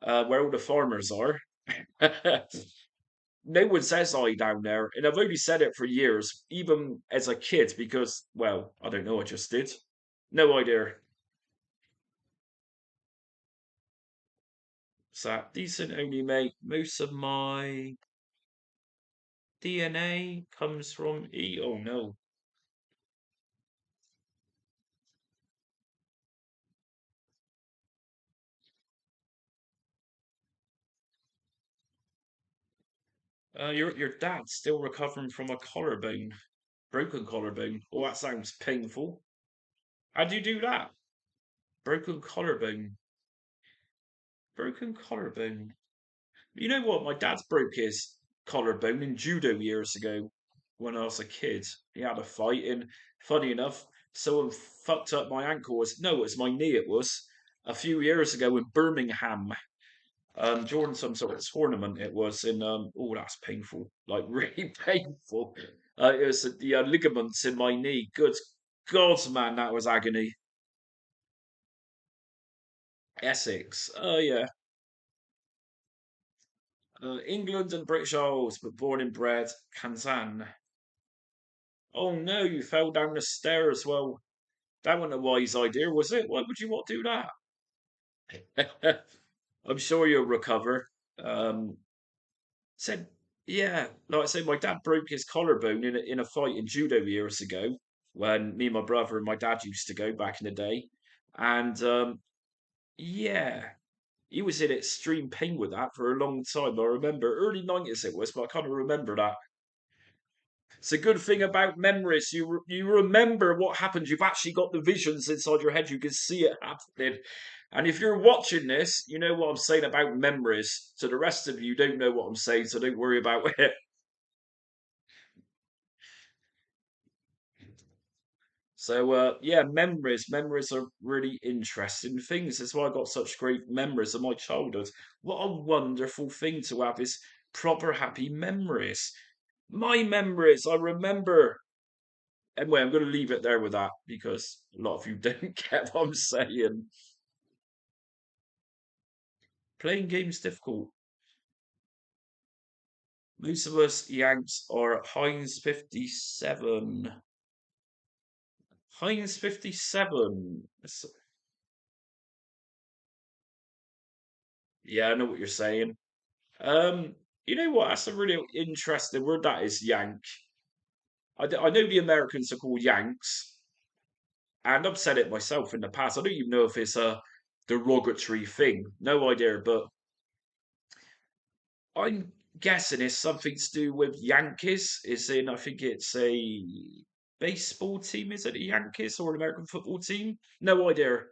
where all the farmers are, no one says I down there, and I've only said it for years, even as a kid, because, well, I don't know, I just did. No idea. So decent only, mate. Most of my DNA comes from E. Oh no. Your dad's still recovering from a collarbone, broken collarbone. Oh, that sounds painful. How do you do that? Broken collarbone. Broken collarbone. You know what? My dad's broke his collarbone in judo years ago when I was a kid. He had a fight, and funny enough, someone fucked up my ankle. No, it was my knee. It was a few years ago in Birmingham. During some sort of tournament, it was in. Oh, that's painful. Like really painful. It was the ligaments in my knee. Good God, man, that was agony. Essex. Oh yeah. England and British Isles, but born and bred Kazan. Oh no, you fell down the stairs. Well, that wasn't a wise idea, was it? Why would you want to do that? I'm sure you'll recover. Um, said, yeah, like I said, my dad broke his collarbone in a fight in judo years ago when me and my brother and my dad used to go back in the day. And yeah, he was in extreme pain with that for a long time. I remember early 90s it was, but I kind of remember that. It's a good thing about memories. You remember what happened. You've actually got the visions inside your head. You can see it happening. And if you're watching this, you know what I'm saying about memories. To the rest of you, don't know what I'm saying, so don't worry about it. So yeah, memories. Memories are really interesting things. That's why I got such great memories of my childhood. What a wonderful thing to have is proper happy memories. My memories. I remember. Anyway, I'm going to leave it there with that because a lot of you don't get what I'm saying. Playing games difficult. Most of us Yanks are Heinz 57. Heinz 57. Yeah, I know what you're saying. Um, you know what? That's a really interesting word. That is Yank. I know the Americans are called Yanks, and I've said it myself in the past. I don't even know if it's a derogatory thing. No idea, but I'm guessing it's something to do with Yankees. Is in, I think it's a baseball team. Is it the Yankees or an American football team? No idea.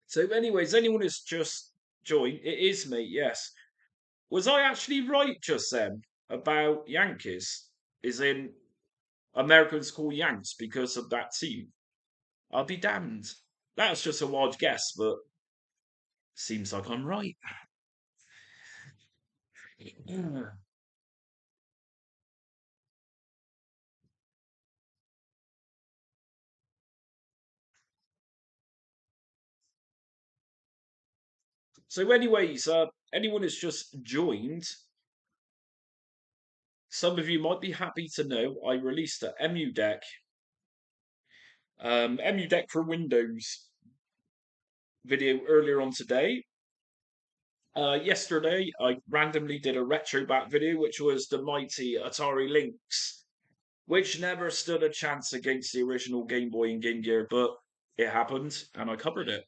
So, anyways, anyone who's just joined, it is me. Yes. Was I actually right just then about Yankees? Is in Americans call Yanks because of that team? I'll be damned. That's just a wild guess, but Seems like I'm right. Yeah. So, anyways, anyone who's just joined, some of you might be happy to know I released a EMU deck for Windows video earlier on today. Yesterday, I randomly did a retrobat video, which was the mighty Atari Lynx, which never stood a chance against the original Game Boy and Game Gear, but it happened, and I covered it.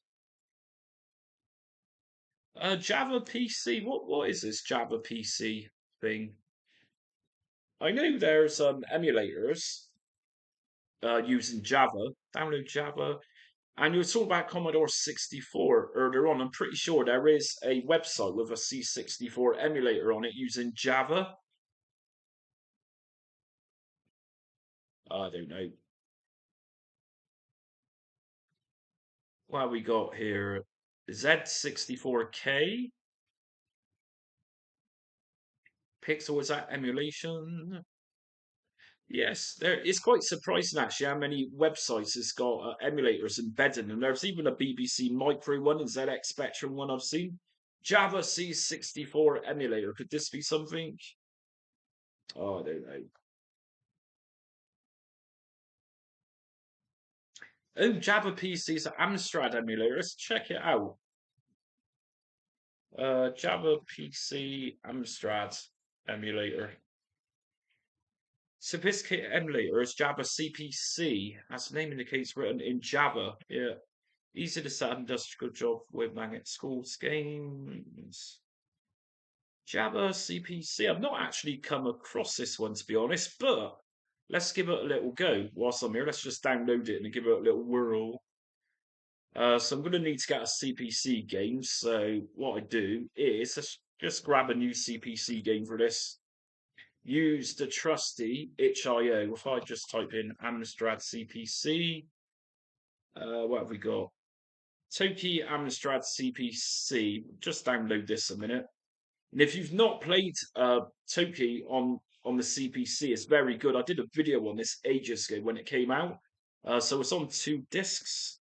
Java PC. What is this Java PC thing? I know there's emulators using Java. Download Java. And you were talking about Commodore 64 earlier on. I'm pretty sure there is a website with a C64 emulator on it using Java. I don't know. What we got here? Z64K. Pixel, is that emulation? Yes, there. It's quite surprising actually how many websites has got emulators embedded, and there's even a BBC Micro one and ZX Spectrum one I've seen. Java C64 emulator. Could this be something? Oh, I don't know. Oh, Java PC's Amstrad emulator. Let's check it out. Java PC Amstrad emulator. Sophisticated emulator is Java CPC, as the name indicates, written in Java. Yeah. Easy to set up and does a good job with Magnet Schools games. Java CPC. I've not actually come across this one to be honest, but let's give it a little go whilst I'm here. Let's just download it and give it a little whirl. So I'm going to need to get a CPC game. So what I do is just grab a new CPC game for this. Use the trusty itch.io. If I just type in Amstrad CPC, what have we got? Toki Amstrad CPC. Just download this a minute. And if you've not played Toki on the CPC, it's very good. I did a video on this ages ago when it came out. So it's on 2 discs.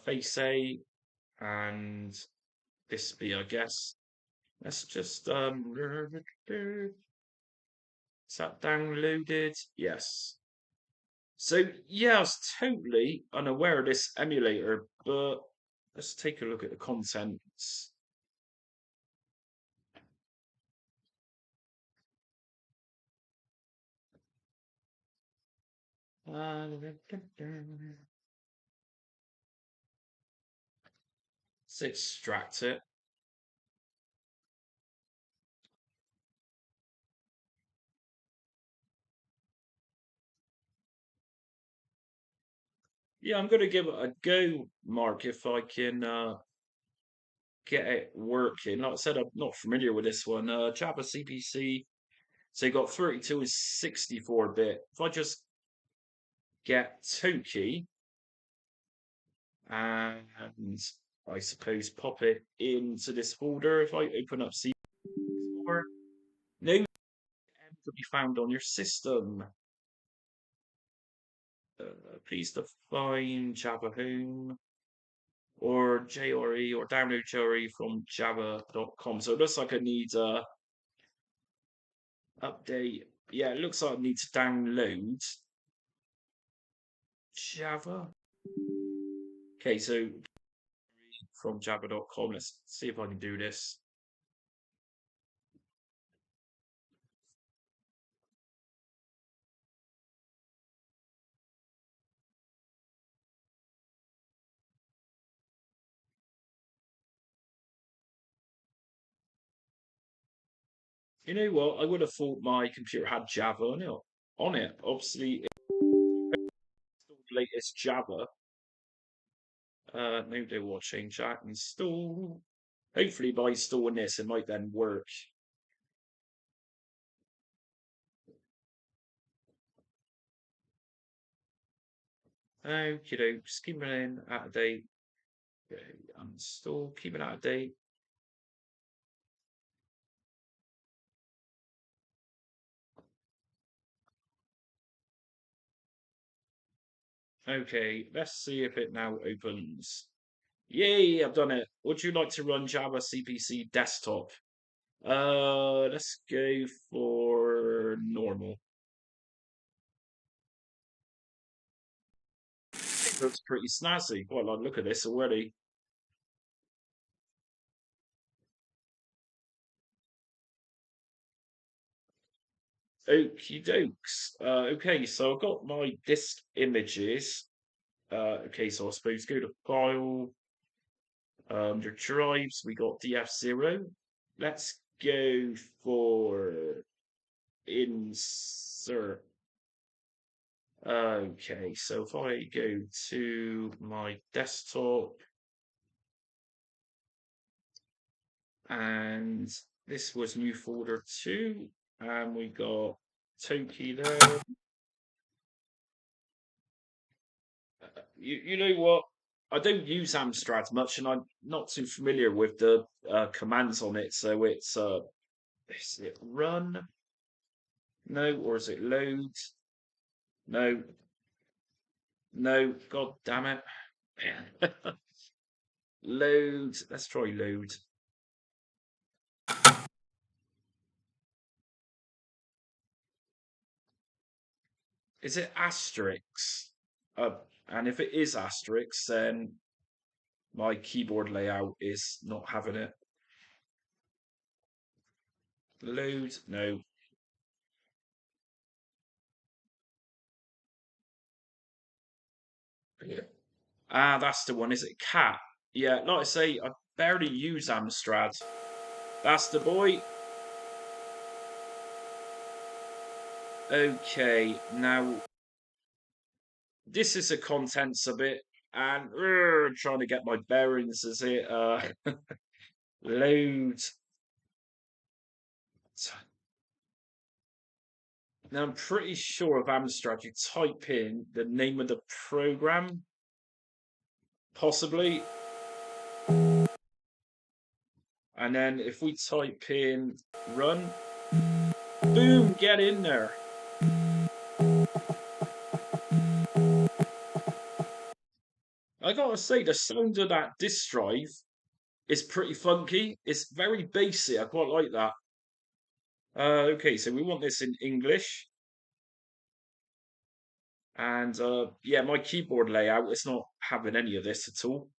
Face A and this B, I guess. Let's just is that downloaded? Yes. So yeah, I was totally unaware of this emulator, but let's take a look at the contents. Let's extract it. Yeah, I'm going to give it a go, Mark, if I can get it working. Like I said, I'm not familiar with this one. Java CPC. So you got 32 and 64 bit. If I just get Toki and I suppose pop it into this folder, if I open up C4, no M could be found on your system. Please define Java Home or JRE or download JRE from java.com. So it looks like I need a update. Yeah, it looks like I need to download Java. Okay, so from java.com, let's see if I can do this. You know what? I would have thought my computer had Java on it. Obviously, it's the latest Java. No, they will change that. Install. Hopefully, by installing this, it might then work. Okay, doke. Skimming in out of date. Okay, uninstall, keep it out of date. Okay, let's see if it now opens. Yay, I've done it. Would you like to run Java CPC desktop? Let's go for normal. It looks pretty snazzy. Quite like the look at this already. Okie dokes. Okay, so I've got my disk images. Okay, so I suppose go to file, under drives, we got DF0. Let's go for insert. Okay, so if I go to my desktop and this was new folder 2, and we got Toki there. You know what? I don't use Amstrad much, and I'm not too familiar with the commands on it. So it's is it run? No, or is it load? No, no. God damn it! Load. Let's try load. Is it asterisk? And if it is asterisk, then my keyboard layout is not having it. Load. No. Ah, that's the one. Is it cat? Yeah, like I say, I barely use Amstrad. That's the boy. Okay, now this is the contents of it, and trying to get my bearings as it loads. Now I'm pretty sure of Amstrad. You type in the name of the program, possibly, and then if we type in run, boom, get in there. I gotta say, the sound of that disk drive is pretty funky. It's very bassy. I quite like that. Okay, so we want this in English. And yeah, my keyboard layout is not having any of this at all.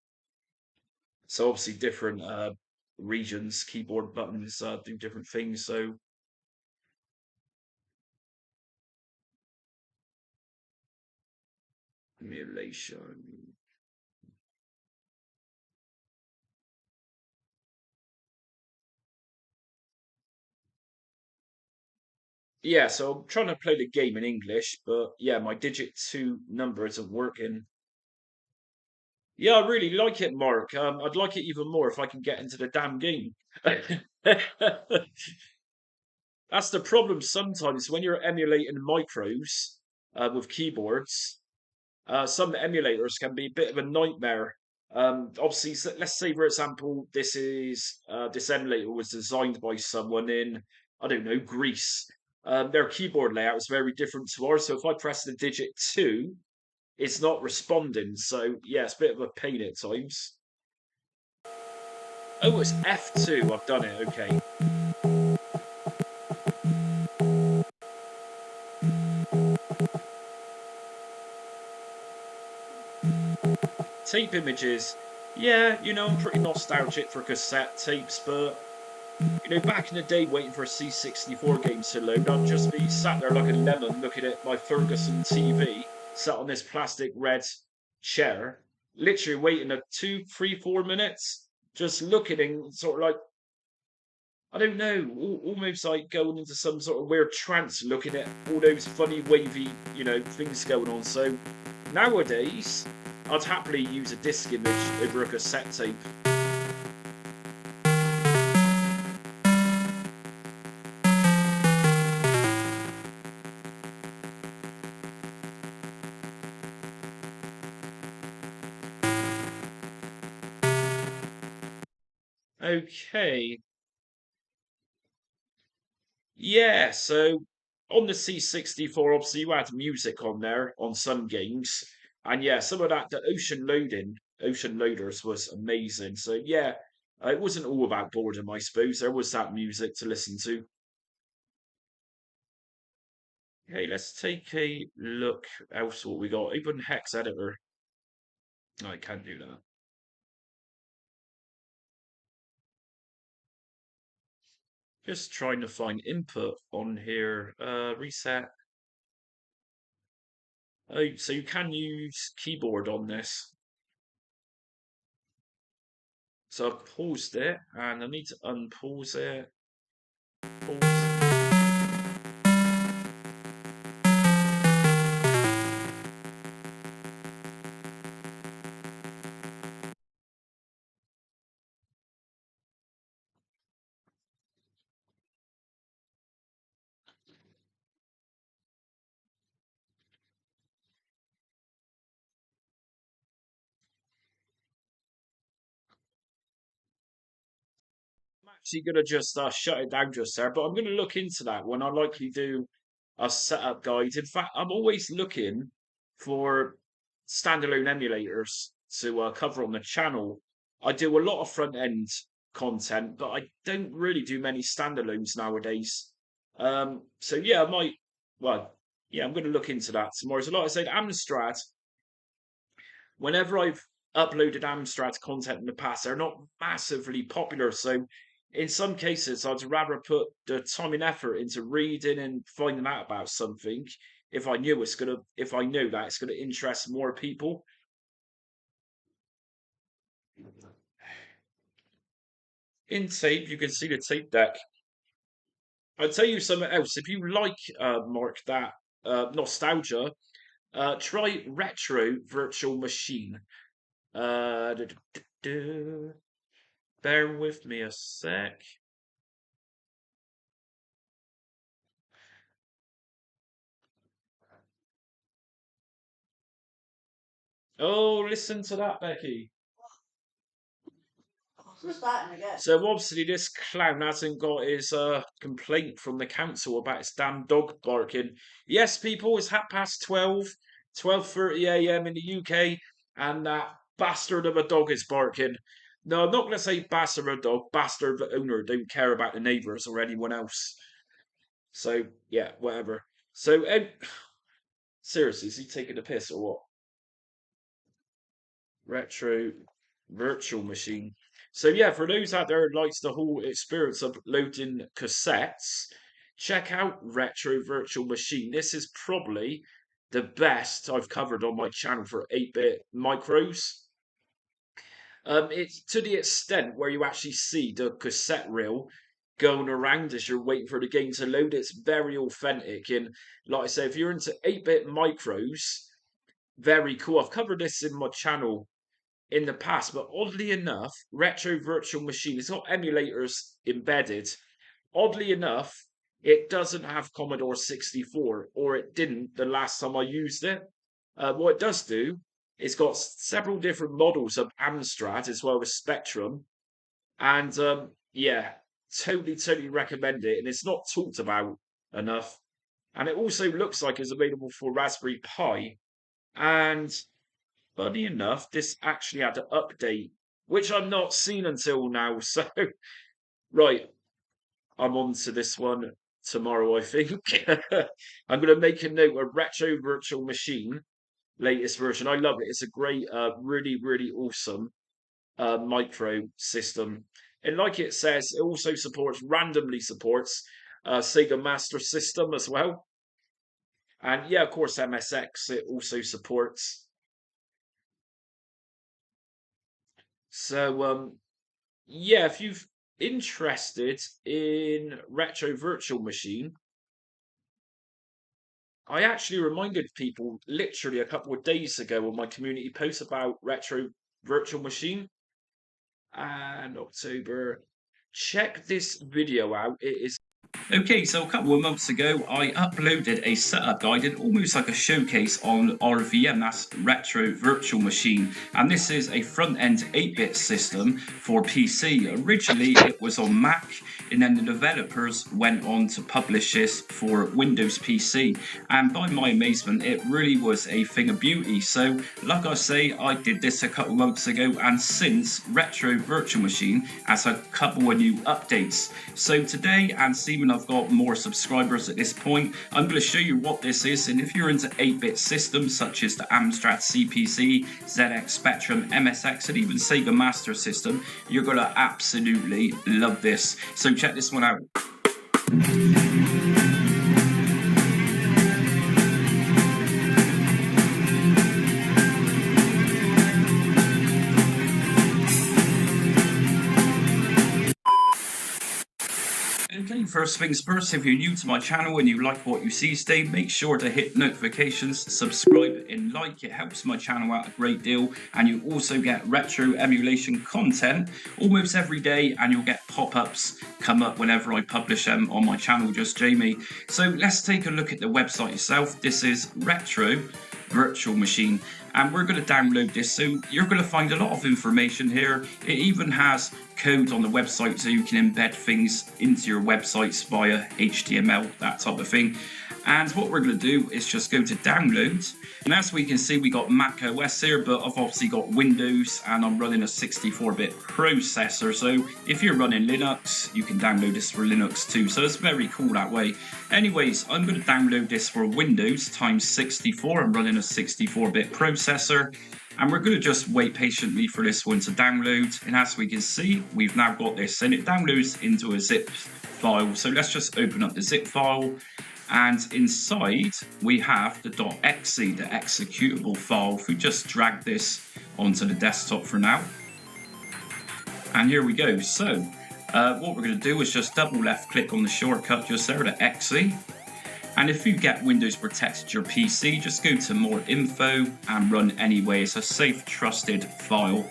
So obviously different regions, keyboard buttons do different things. So emulation. Yeah, so I'm trying to play the game in English, but yeah, my digit 2 number isn't working. Yeah, I really like it, Mark. I'd like it even more if I can get into the damn game. That's the problem sometimes when you're emulating micros with keyboards. Some emulators can be a bit of a nightmare. Obviously, let's say, for example, this emulator was designed by someone in, I don't know, Greece. Their keyboard layout is very different to ours. So if I press the digit 2, it's not responding. So yeah, it's a bit of a pain at times. Oh, it's F2. I've done it. Okay. Tape images. Yeah, I'm pretty nostalgic for cassette tapes, but back in the day, waiting for a C64 game to load, I'd just be sat there like a lemon looking at my Ferguson TV, sat on this plastic red chair, literally waiting a 2, 3, 4 minutes, just looking and sort of like, I don't know, almost like going into some sort of weird trance looking at all those funny, wavy, things going on. So nowadays, I'd happily use a disc image over a cassette tape. Okay. Yeah, so on the C64, obviously you had music on there on some games. And yeah, some of that, the Ocean Loaders was amazing. So yeah, it wasn't all about boredom, I suppose. There was that music to listen to. Okay, let's take a look else what we got. Open Hex Editor. No, I can't do that. Just trying to find input on here. Reset. Oh, so you can use keyboard on this. So I've paused it and I need to unpause it. Pause. I'm actually gonna just shut it down just there, but I'm gonna look into that when I likely do a setup guide. In fact, I'm always looking for standalone emulators to cover on the channel. I do a lot of front end content, but I don't really do many standalones nowadays. So yeah, I might. Well, yeah, I'm going to look into that tomorrow. So, like I said, Amstrad, whenever I've uploaded Amstrad content in the past, they're not massively popular. So in some cases, I'd rather put the time and effort into reading and finding out about something if I know that it's gonna interest more people. In tape, you can see the tape deck. I'll tell you something else. If you like Mark that nostalgia, try Retro Virtual Machine. Du- du- du- du. Bear with me a sec. Oh, listen to that, Becky. So obviously this clown hasn't got his complaint from the council about his damn dog barking. Yes, people, it's 12:30, 12:30 a.m. in the UK, and that bastard of a dog is barking. No, I'm not going to say bastard of a dog, bastard of the owner don't care about the neighbours or anyone else. So yeah, whatever. So seriously, is he taking a piss or what? Retro virtual machine. So yeah, for those out there who likes the whole experience of loading cassettes, check out Retro Virtual Machine. This is probably the best I've covered on my channel for 8-bit micros. It's to the extent where you actually see the cassette reel going around as you're waiting for the game to load. It's very authentic. And like I say, if you're into 8-bit micros, very cool. I've covered this in my channel in the past, but oddly enough, Retro Virtual Machine, it's got emulators embedded. Oddly enough, it doesn't have Commodore 64, or it didn't the last time I used it. What it does do, it's got several different models of Amstrad as well as Spectrum, and yeah, totally recommend it. And it's not talked about enough. And it also looks like it's available for Raspberry Pi. And funny enough, this actually had to update, which I've not seen until now. So, right, I'm on to this one tomorrow, I think. I'm going to make a note of Retro Virtual Machine, latest version. I love it. It's a great, really awesome micro system. And like it says, it also randomly supports Sega Master System as well. And yeah, of course, MSX it also supports. So yeah, if you've interested in Retro Virtual Machine, I actually reminded people literally a couple of days ago on my community post about Retro Virtual Machine and October. Check this video out. It is Okay, so a couple of months ago, I uploaded a setup guide, almost like a showcase on RVM, that's Retro Virtual Machine. And this is a front-end 8-bit system for PC. Originally, it was on Mac, and then the developers went on to publish this for Windows PC. And by my amazement, it really was a thing of beauty. So, like I say, I did this a couple of months ago, and since Retro Virtual Machine has a couple of new updates. So today, and seeming I've got more subscribers at this point, I'm going to show you what this is. And if you're into 8-bit systems such as the Amstrad CPC, ZX Spectrum, MSX, and even Sega Master System, you're going to absolutely love this. So check this one out. Okay, first things first, if you're new to my channel and you like what you see today, make sure to hit notifications, subscribe and like. It helps my channel out a great deal, and you also get retro emulation content almost every day, and you'll get pop-ups come up whenever I publish them on my channel, just Jamie. So let's take a look at the website itself. This is Retro Virtual Machine, and we're going to download this. So you're going to find a lot of information here. It even has code on the website so you can embed things into your websites via HTML, that type of thing. And what we're going to do is just go to download, and as we can see, we got Mac OS here, but I've obviously got Windows and I'm running a 64-bit processor. So if you're running Linux, you can download this for Linux too, so it's very cool that way. Anyways, I'm going to download this for Windows times 64. I'm running a 64-bit processor, and we're going to just wait patiently for this one to download. And as we can see, we've now got this, and it downloads into a zip file. So let's just open up the zip file, and inside we have the .exe, the executable file. If we just drag this onto the desktop for now, and here we go. So what we're going to do is just double left click on the shortcut just there, the exe. And if you get Windows protected your PC, just go to more info and run anyway. It's a safe, trusted file.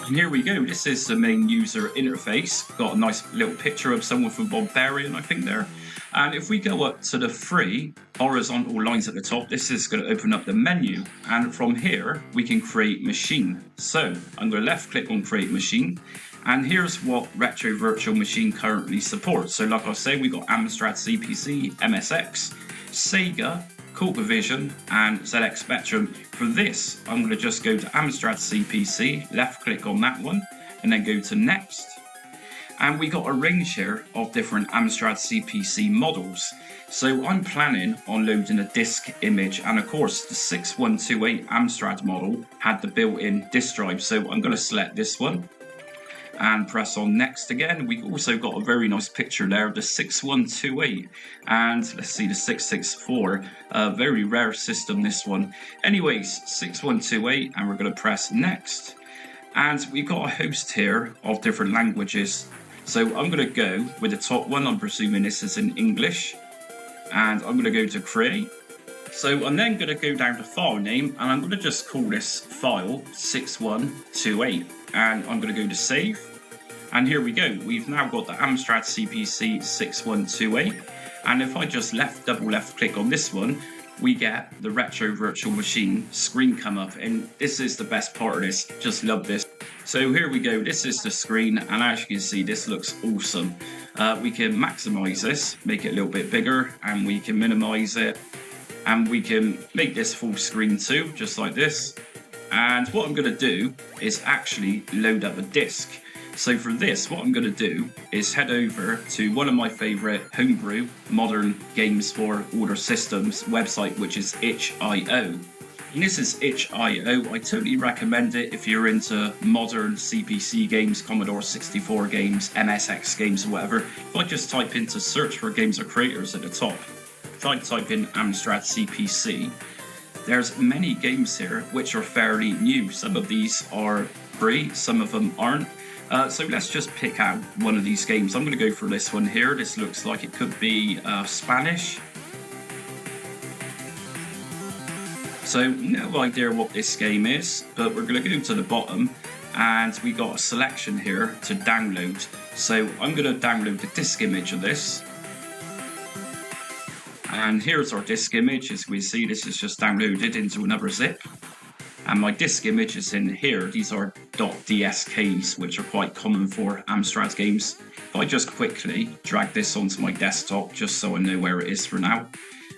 And here we go. This is the main user interface. Got a nice little picture of someone from Barbarian, I think, there. And if we go up to the three horizontal lines at the top, this is going to open up the menu. And from here, we can create machine. So I'm going to left click on create machine. And here's what Retro Virtual Machine currently supports. So like I say, we got Amstrad CPC, MSX, Sega, ColecoVision, and ZX Spectrum. For this, I'm going to just go to Amstrad CPC, left click on that one, and then go to next. And we got a range here of different Amstrad CPC models. So I'm planning on loading a disk image, and of course the 6128 Amstrad model had the built-in disk drive. So I'm going to select this one and press on next again. We also got a very nice picture there of the 6128, and let's see, the 664, very rare system this one. Anyways, 6128, and we're going to press next, and we've got a host here of different languages. So I'm going to go with the top one. I'm presuming this is in English, and I'm going to go to create. So I'm then going to go down to file name, and I'm going to just call this file 6128, and I'm going to go to save. And here we go. We've now got the Amstrad CPC 6128, and if I just double left click on this one, we get the Retro Virtual Machine screen come up, and this is the best part of this. Just love this. So here we go. This is the screen, and as you can see, this looks awesome. We can maximize this, make it a little bit bigger, and we can minimize it. And we can make this full screen too, just like this. And what I'm going to do is actually load up a disk. So for this, what I'm going to do is head over to one of my favorite homebrew modern games for older systems website, which is itch.io. And this is itch.io. I totally recommend it if you're into modern CPC games, Commodore 64 games, MSX games, or whatever. If I just type into search for games or creators at the top, if I type in Amstrad CPC, there's many games here which are fairly new. Some of these are free, some of them aren't. So let's just pick out one of these games. I'm going to go for this one here. This looks like it could be Spanish. So no idea what this game is, but we're going to go to the bottom and we got a selection here to download. So I'm going to download the disk image of this. And here's our disk image. As we see, this is just downloaded into another zip. And my disk image is in here. These are .dsks, which are quite common for Amstrad games. If I just quickly drag this onto my desktop, just so I know where it is for now.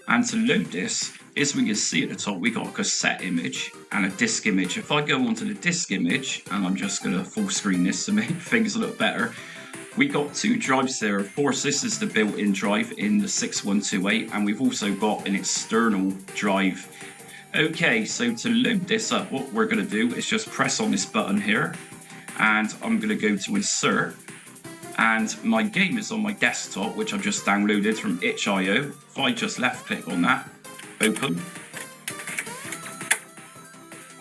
And to load this, as we can see at the top, we got a cassette image and a disk image. If I go onto the disk image, and I'm just going to full screen this to make things look better, we got two drives there. Of course, this is the built-in drive in the 6128, and we've also got an external drive. Okay, so to load this up, what we're going to do is just press on this button here, and I'm going to go to Insert, and my game is on my desktop, which I've just downloaded from itch.io. If I just left-click on that, open.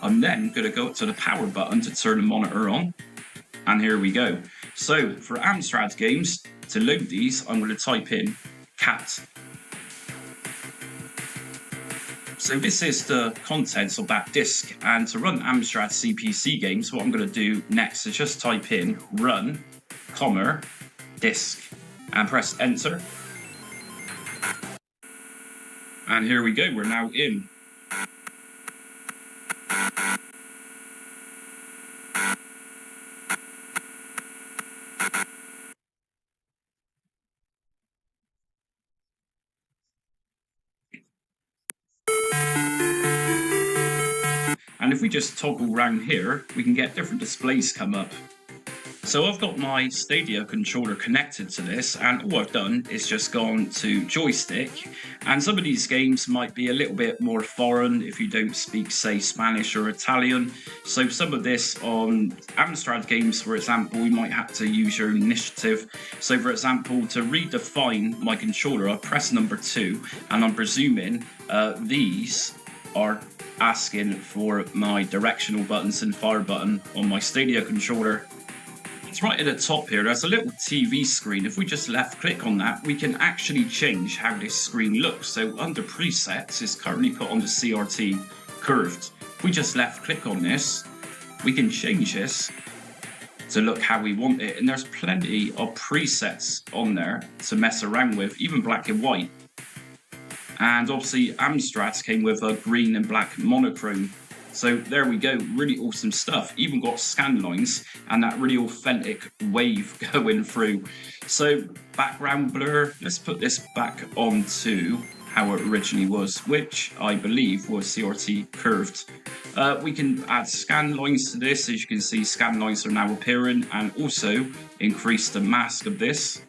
I'm then going to go up to the power button to turn the monitor on, and here we go. So for Amstrad games, to load these, I'm going to type in cat. So this is the contents of that disk, and to run Amstrad CPC games, what I'm going to do next is just type in run, disk, and press enter. And here we go, we're now in. And if we just toggle around here, we can get different displays come up. So I've got my Stadia controller connected to this, and all I've done is just gone to joystick, and some of these games might be a little bit more foreign if you don't speak, say, Spanish or Italian. So some of this on Amstrad games, for example, you might have to use your initiative. So for example, to redefine my controller, I press number 2, and I'm presuming these are asking for my directional buttons and fire button on my Stadia controller. It's right at the top here, there's a little TV screen. If we just left click on that, we can actually change how this screen looks. So under presets, it's currently put on the CRT curved. If we just left click on this, we can change this to look how we want it. And there's plenty of presets on there to mess around with, even black and white. And obviously Amstrad came with a green and black monochrome. So there we go, really awesome stuff. Even got scan lines and that really authentic wave going through. So background blur, let's put this back onto how it originally was, which I believe was CRT curved. We can add scan lines to this. As you can see, scan lines are now appearing, and also increase the mask of this.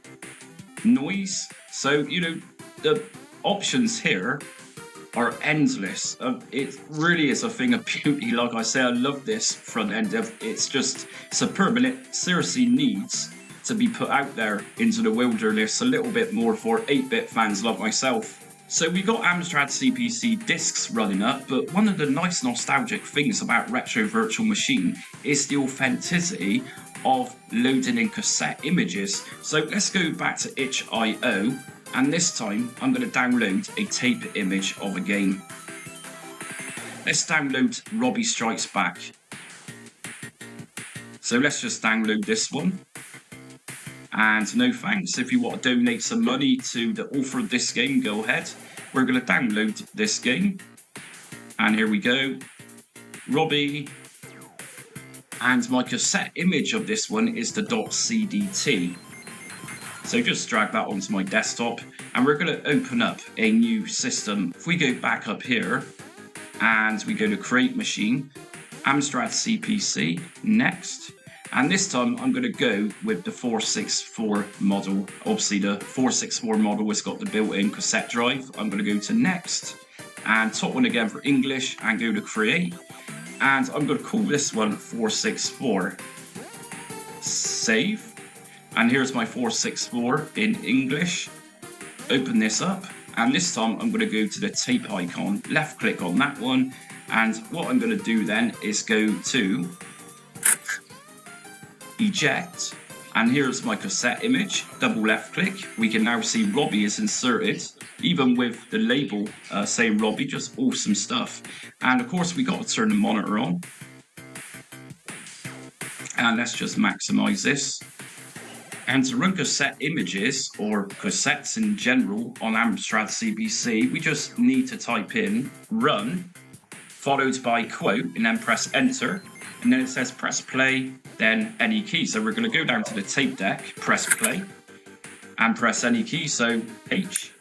Noise, so you know, the options here are endless. It really is a thing of beauty. Like I say, I love this front end. It's just superb, and it seriously needs to be put out there into the wilderness a little bit more for 8-bit fans like myself. So we got Amstrad CPC discs running up, but one of the nice nostalgic things about Retro Virtual Machine is the authenticity of loading in cassette images. So let's go back to itch.io. And this time, I'm going to download a tape image of a game. Let's download Robbie Strikes Back. So let's just download this one. And no thanks. If you want to donate some money to the author of this game, go ahead. We're going to download this game. And here we go. Robbie. And my cassette image of this one is the .cdt. So just drag that onto my desktop, and we're going to open up a new system. If we go back up here and we go to Create Machine, Amstrad CPC, Next, and this time I'm going to go with the 464 model. Obviously the 464 model has got the built-in cassette drive. I'm going to go to Next, and top one again for English, and go to Create, and I'm going to call this one 464. Save. And here's my 464 in English. Open this up, and this time I'm going to go to the tape icon, left click on that one, and what I'm going to do then is go to eject, and here's my cassette image, double left click. We can now see Robbie is inserted, even with the label saying Robbie, just awesome stuff. And of course, we got to turn the monitor on. And let's just maximize this. And to run cassette images, or cassettes in general, on Amstrad CBC, we just need to type in run, followed by quote, and then press enter. And then it says press play, then any key. So we're going to go down to the tape deck, press play, and press any key. So H.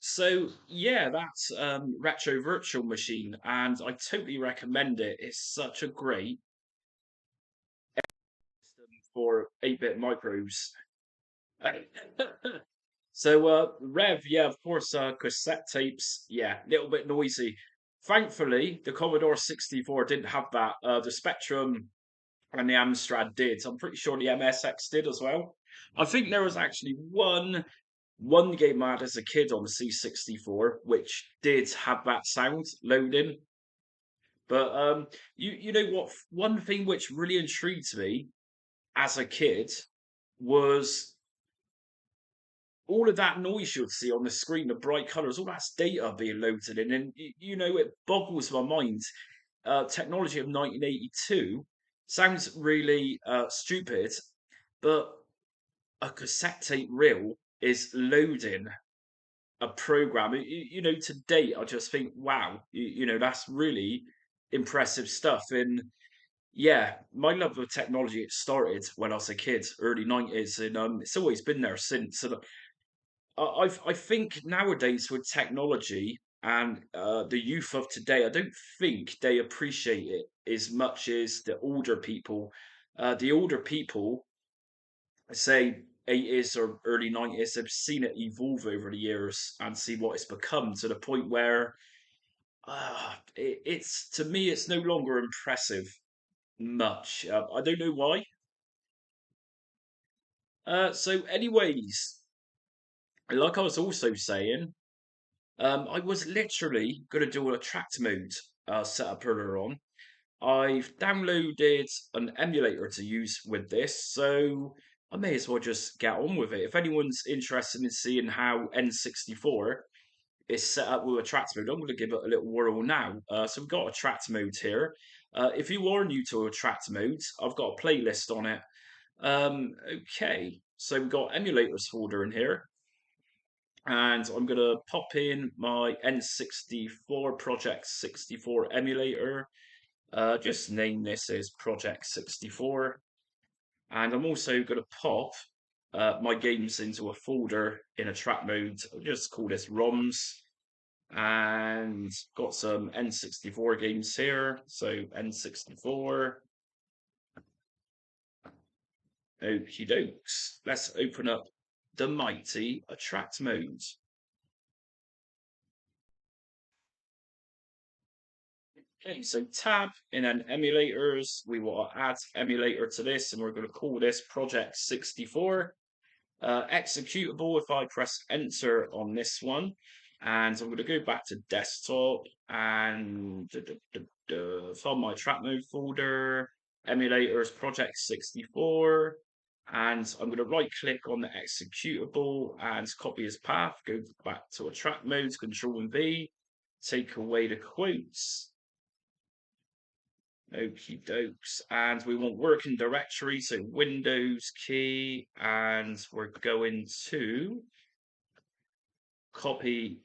So yeah, that's Retro Virtual Machine, and I totally recommend it. It's such a great system for 8-bit micros. So Rev, yeah, of course, cassette tapes, yeah, a little bit noisy. Thankfully, the Commodore 64 didn't have that. The Spectrum and the Amstrad did. I'm pretty sure the MSX did as well. I think there was actually one game I had as a kid on the C64, which did have that sound loading. But you know what? One thing which really intrigued me as a kid was all of that noise you'd see on the screen, the bright colours, all that's data being loaded in, and you know it boggles my mind. Technology of 1982 sounds really stupid, but a cassette tape reel is loading a program. You know, to date, I just think, wow, you know, that's really impressive stuff. And yeah, my love of technology, it started when I was a kid, early 90s, and it's always been there since. And I think nowadays with technology and the youth of today, I don't think they appreciate it as much as the older people. The older people, say 80s or early 90s, have seen it evolve over the years and see what it's become to the point where it's to me it's no longer impressive much. I don't know why. So, anyways, like I was also saying, I was literally going to do a tracked mode setup earlier on. I've downloaded an emulator to use with this, so I may as well just get on with it. If anyone's interested in seeing how N64 is set up with a tracked mode, I'm going to give it a little whirl now. So we've got a tracked mode here. If you are new to a tracked mode, I've got a playlist on it. Okay, so we've got emulators folder in here, and I'm gonna pop in my N64 Project 64 emulator. Just name this as Project 64, and I'm also gonna pop my games into a folder in a track mode. I'll just call this ROMs, and got some N64 games here. So N64. Okie dokes. Let's open up the mighty attract mode. Okay, so tab and then emulators. We want to add emulator to this, and we're going to call this project 64. Executable if I press enter on this one. And I'm going to go back to desktop and find my trap mode folder, emulators, project 64. And I'm going to right click on the executable and copy as path, go back to a trap mode, control and V, take away the quotes. Okie dokes. And we want working directory, so Windows key, and we're going to copy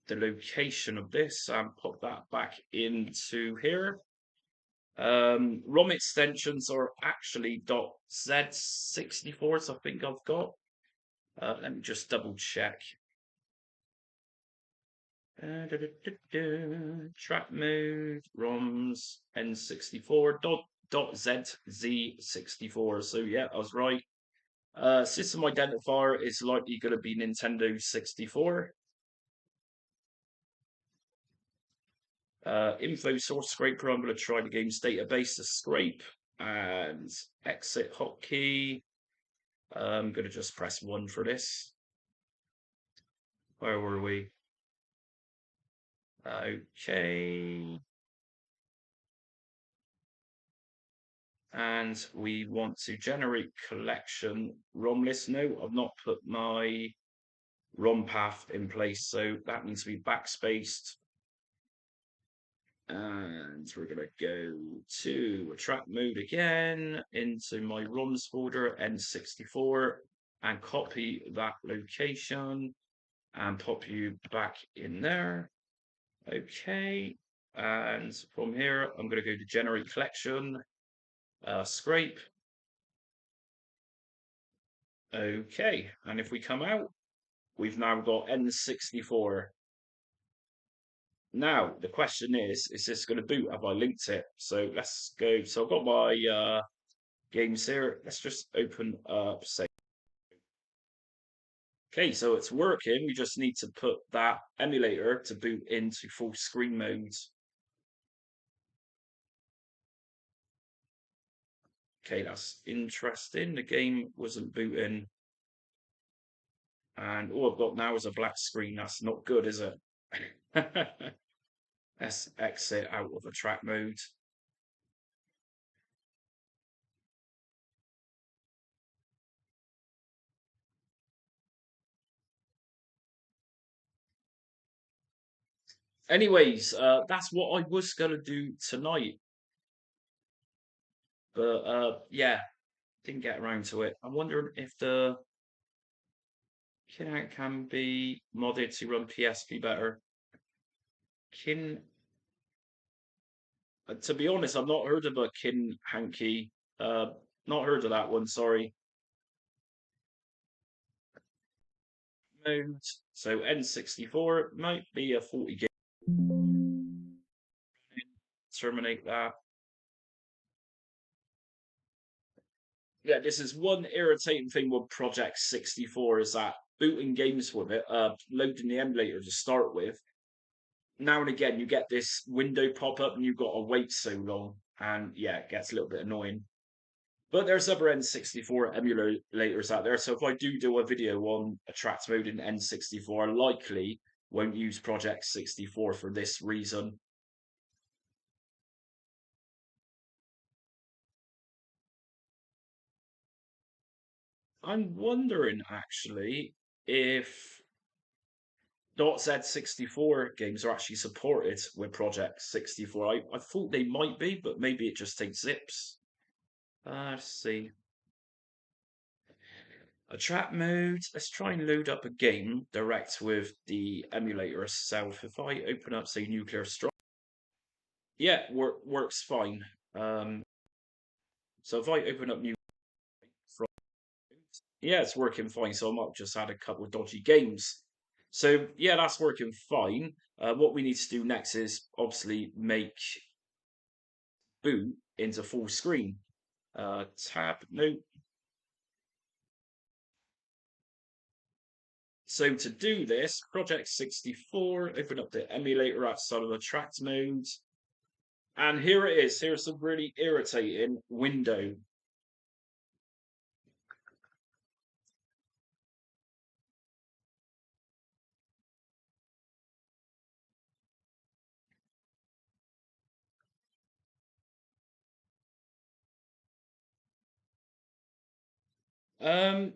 the location of this and put that back into here. ROM extensions are actually .z64s, I think I've got. Let me just double check. Track mode, ROMs, N64, .zz64. So yeah, I was right. System identifier is likely going to be Nintendo 64. Info source scraper, I'm going to try the game's database to scrape and exit hotkey. I'm going to just press 1 for this. Where were we? Okay. And we want to generate collection ROM list. No, I've not put my ROM path in place, so that needs to be backspaced. And we're going to go to attract mode again, into my ROMs folder, N64, and copy that location and pop you back in there. Okay. And from here, I'm going to go to generate collection, scrape. Okay. And if we come out, we've now got N64. Now, the question is this going to boot? Have I linked it? So let's go. So I've got my games here. Let's just open up, say. Okay, so it's working. We just need to put that emulator to boot into full screen mode. Okay, that's interesting. The game wasn't booting. And all I've got now is a black screen. That's not good, is it? Let's exit out of attract mode. Anyways, that's what I was going to do tonight. But yeah, didn't get around to it. I'm wondering if the Kinect can be modded to run PSP better. To be honest, I've not heard of a Kin Hanky. Not heard of that one. Sorry. Mode. So N64 might be a 40 gig. Terminate that. Yeah, this is one irritating thing with Project 64 is that booting games with it, loading the emulator to start with, now and again you get this window pop up and you've got to wait so long, and yeah, it gets a little bit annoying. But there's other N64 emulators out there, so if I do a video on attract mode in N64, I likely won't use Project 64 for this reason. I'm wondering actually if .z64 games are actually supported with Project 64. I thought they might be, but maybe it just takes zips. Let's see. A trap mode. Let's try and load up a game direct with the emulator itself. If I open up, say, Nuclear Strike, yeah, works fine. So if I open up new, yeah, it's working fine. So I might just add a couple of dodgy games. So yeah, that's working fine. What we need to do next is obviously make boot into full screen. Tab, no, So to do this, Project 64, open up the emulator outside of the tracked mode. And here it is. Here's a really irritating window.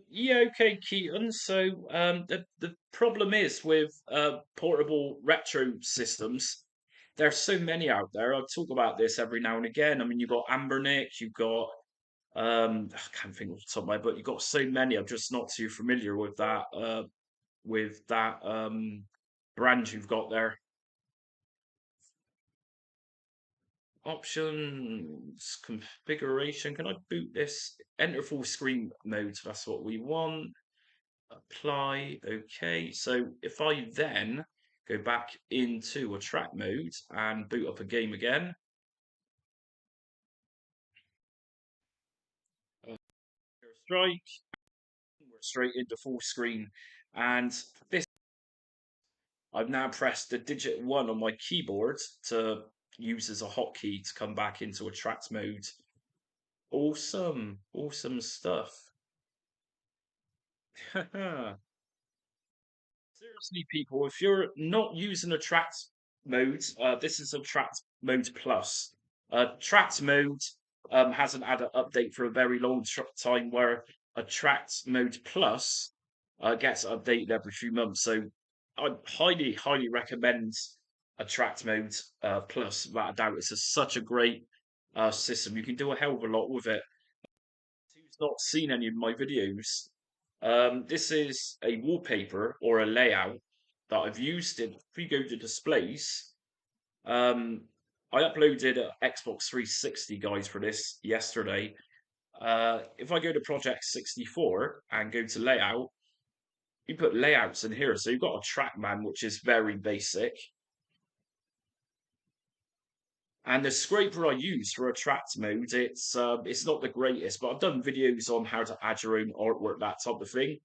Yeah, okay, Keaton. So, the problem is with portable retro systems, there's so many out there. I talk about this every now and again. I mean, you've got Ambernick, you've got I can't think off the top of my head, but you've got so many. I'm just not too familiar with that brand you've got there. Options, configuration. Can I boot this? Enter full screen mode. That's what we want. Apply. Okay. So if I then go back into a track mode and boot up a game again, strike, we're straight into full screen. And this, I've now pressed the digit 1 on my keyboard to use as a hotkey to come back into a tracked mode. Awesome. Awesome stuff. Seriously, people, if you're not using a tracked mode, this is a tracked mode plus. Tracked mode hasn't had an update for a very long time, where a tracked mode plus gets updated every few months. So I highly recommend a tracked mode plus. Without a doubt, such a great system. You can do a hell of a lot with it. Who's not seen any of my videos, this is a wallpaper or a layout that I've used it. If you go to displays, um, I uploaded a Xbox 360 guys for this yesterday. If I go to Project 64 and go to layout, you put layouts in here. So you've got a trackman, which is very basic. And the scraper I use for a tracked mode, it's not the greatest, but I've done videos on how to add your own artwork, that type of thing.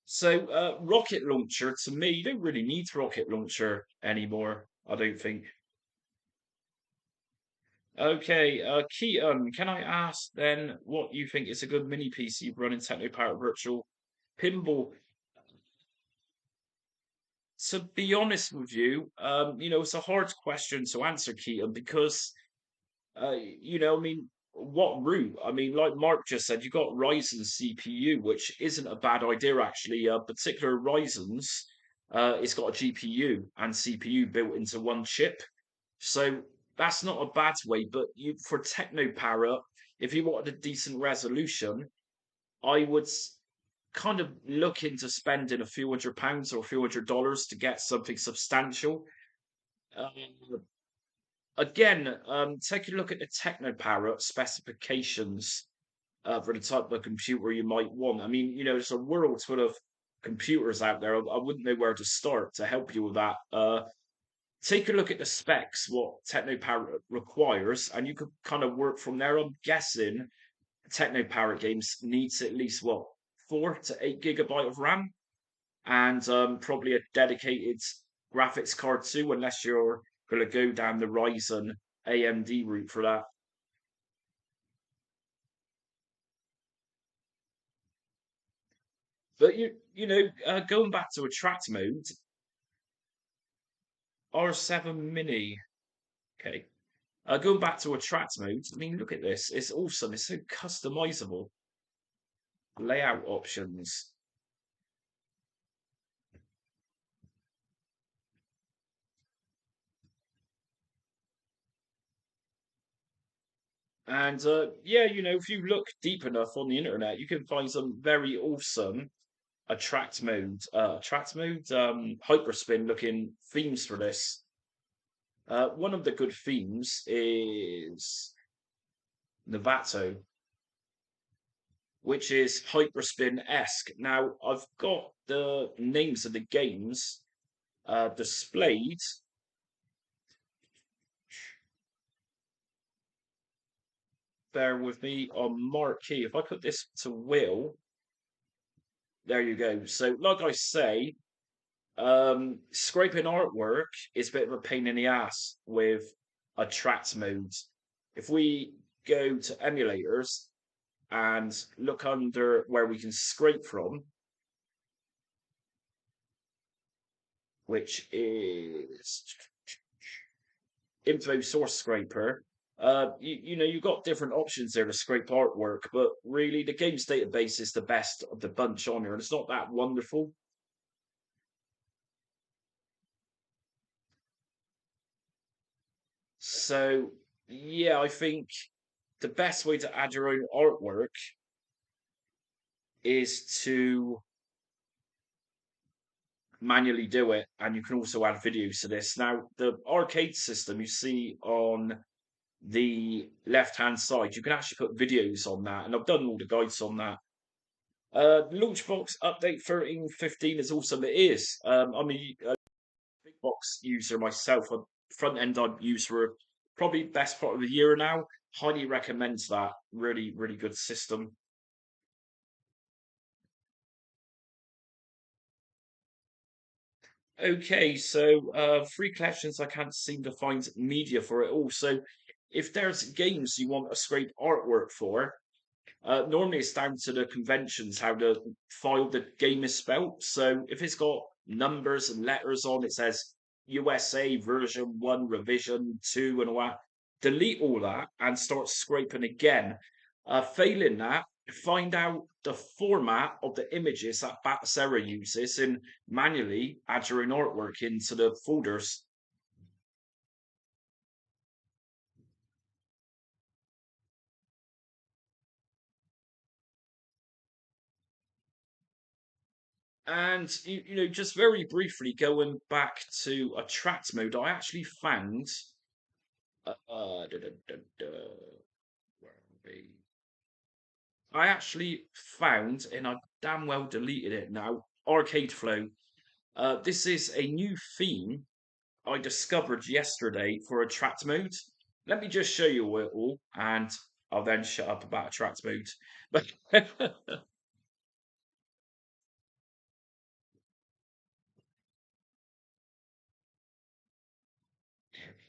So, rocket launcher, to me, you don't really need rocket launcher anymore, I don't think. Okay, Keaton, can I ask then what you think is a good mini PC running Teknoparrot Virtual Pinball? To be honest with you, it's a hard question to answer, Keaton, because I mean, what route? I mean, like Mark just said, you got Ryzen CPU, which isn't a bad idea actually. Particular Ryzen's, it's got a GPU and CPU built into one chip, so that's not a bad way. But for TechnoParrot, if you wanted a decent resolution, I would kind of look into spending a few £100 or a few $100 to get something substantial. Uh, Again, take a look at the TechnoParrot specifications for the type of computer you might want. I mean, there's a world full of computers out there. I wouldn't know where to start to help you with that. Take a look at the specs, what TechnoParrot requires, and you could kind of work from there. I'm guessing TechnoParrot games needs at least what 4 to 8 gigabyte of RAM, and probably a dedicated graphics card too, unless you're going to go down the Ryzen AMD route for that. But going back to attract mode, R7 Mini. Okay, going back to attract mode. I mean, look at this. It's awesome. It's so customizable. Layout options, and yeah, if you look deep enough on the internet, you can find some very awesome hyperspin looking themes for this. One of the good themes is Navato, which is hyperspin-esque. Now, I've got the names of the games displayed bear with me on marquee. If I put this to will, there you go. So, like I say, scraping artwork is a bit of a pain in the ass with attract modes. If we go to emulators and look under where we can scrape from, which is info source scraper, you've got different options there to scrape artwork, but really the game's database is the best of the bunch on here, and it's not that wonderful. So, yeah, I think the best way to add your own artwork is to manually do it, and you can also add videos to this. Now, the arcade system you see on the left hand side, you can actually put videos on that, and I've done all the guides on that. Launchbox update 13.15 is awesome. It is. I'm a big box user myself. A front end I've used for probably best part of the year now. Highly recommend that. Really, really good system. Okay, so free collections, I can't seem to find media for it all. So if there's games you want to scrape artwork for, normally it's down to the conventions, how the file the game is spelt. So if it's got numbers and letters on, it says USA version 1, revision 2, and all that. Delete all that and start scraping again. Failing that, find out the format of the images that batocera uses and manually add your own artwork into the folders. And just very briefly going back to attract mode, I actually found da, da, da, da, where are we? I actually found, and I damn well deleted it now, Arcade Flow. This is a new theme I discovered yesterday for attract mode. Let me just show you it all, and I'll then shut up about attract mode. But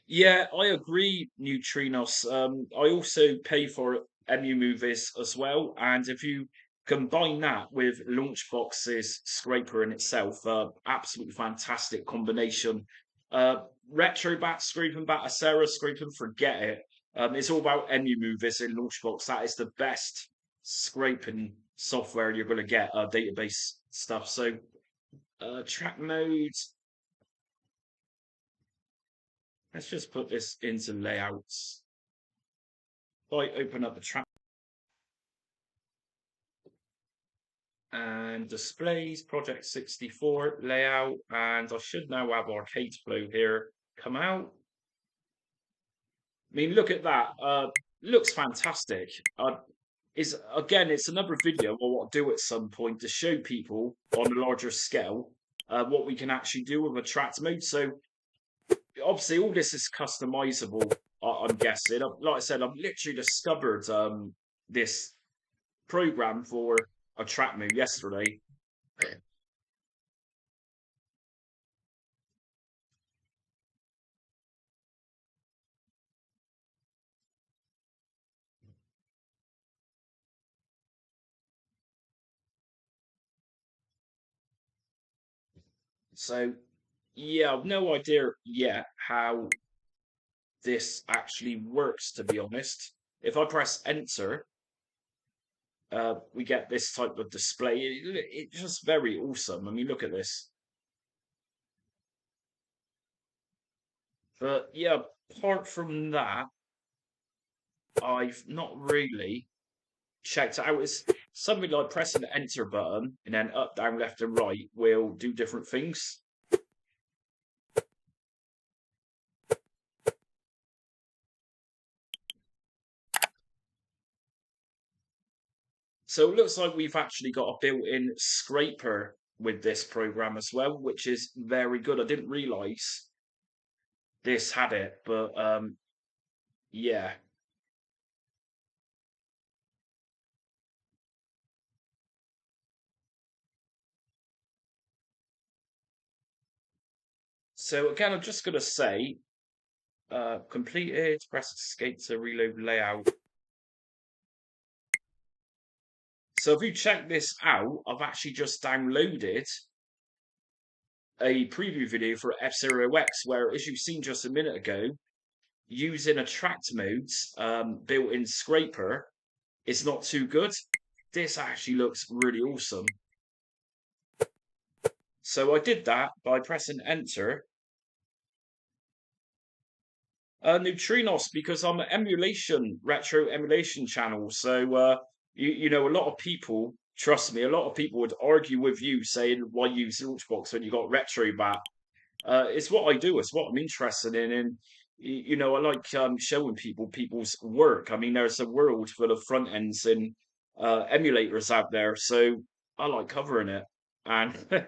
yeah, I agree, Neutrinos. I also pay for MU movies as well, and if you combine that with Launchbox's scraper in itself, absolutely fantastic combination. Uh, retrobat scraping, batocera scraping, forget it. It's all about MU movies in Launchbox. That is the best scraping software you're going to get, database stuff. So, track mode. Let's just put this into layouts. If I open up the track and displays, project 64 layout, and I should now have arcade flow here come out. I mean, look at that. Looks fantastic. Is again, it's another video I want to do at some point to show people on a larger scale what we can actually do with attract mode. So obviously, all this is customizable. I'm guessing. Like I said, I've literally discovered this program for attract mode yesterday. So yeah, I've no idea yet how this actually works, to be honest. If I press enter, we get this type of display. It's just very awesome. I mean, look at this. But yeah, apart from that, I've not really checked out. It's something like pressing the enter button and then up, down, left, and right will do different things. So it looks like we've actually got a built-in scraper with this program as well, which is very good. I didn't realize this had it, but yeah. So again, I'm just going to say, completed, press escape to reload layout. So if you check this out, I've actually just downloaded a preview video for F-Zero X, where, as you've seen just a minute ago, using attract modes, built-in scraper, it's not too good. This actually looks really awesome. So I did that by pressing enter. Neutrinos, because I'm an emulation, retro emulation channel. So, you know, a lot of people, trust me, a lot of people would argue with you saying, why use launchbox when you got retrobat? It's what I do. It's what I'm interested in, and you know, I like showing people people's work. I mean, there's a world full of front ends and emulators out there, so I like covering it. And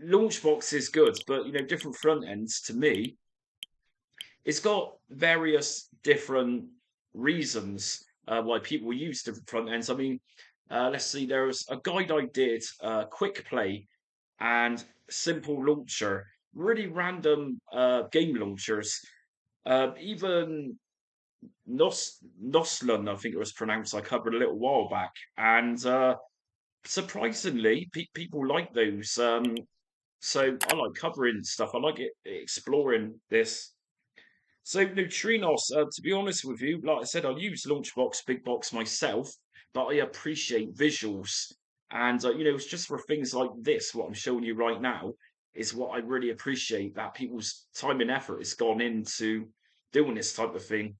Launchbox is good, but you know, different front ends to me, it's got various different reasons why people use different front ends. I mean, let's see, there was a guide I did, quick play and simple launcher, really random game launchers. Even Noslan, I think it was pronounced, I covered a little while back, and surprisingly, people like those. So I like covering stuff. I like exploring this. So Neutrinos, to be honest with you, like I said, I use Launchbox, Big Box myself, but I appreciate visuals. And you know, it's just for things like this, what I'm showing you right now, is what I really appreciate, that people's time and effort has gone into doing this type of thing.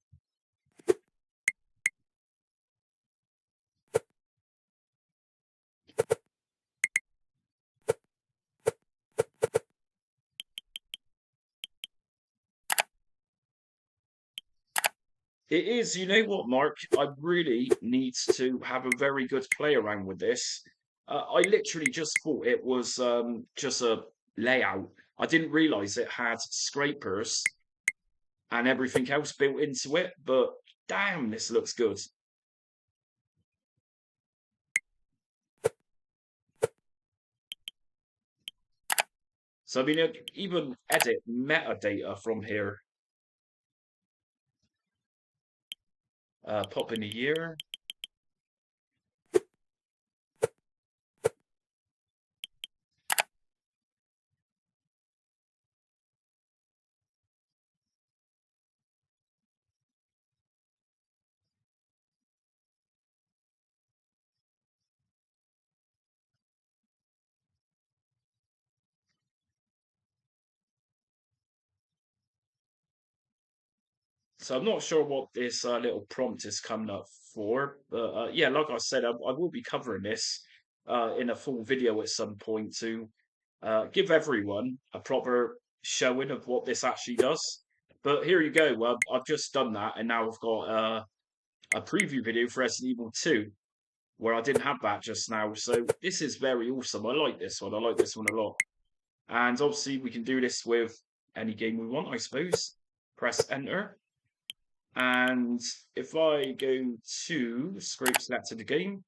It is, you know what, Mark? I really need to have a very good play around with this. I literally just thought it was just a layout. I didn't realize it had scrapers and everything else built into it, but damn, this looks good. So, I mean, even edit metadata from here. Pop in a year. So I'm not sure what this little prompt is coming up for, but yeah, like I said, I will be covering this in a full video at some point to give everyone a proper showing of what this actually does. But here you go. I've just done that, and now I've got a preview video for Resident Evil 2, where I didn't have that just now. So this is very awesome. I like this one. I like this one a lot. And obviously, we can do this with any game we want, I suppose. Press enter. And if I go to scrape selected again,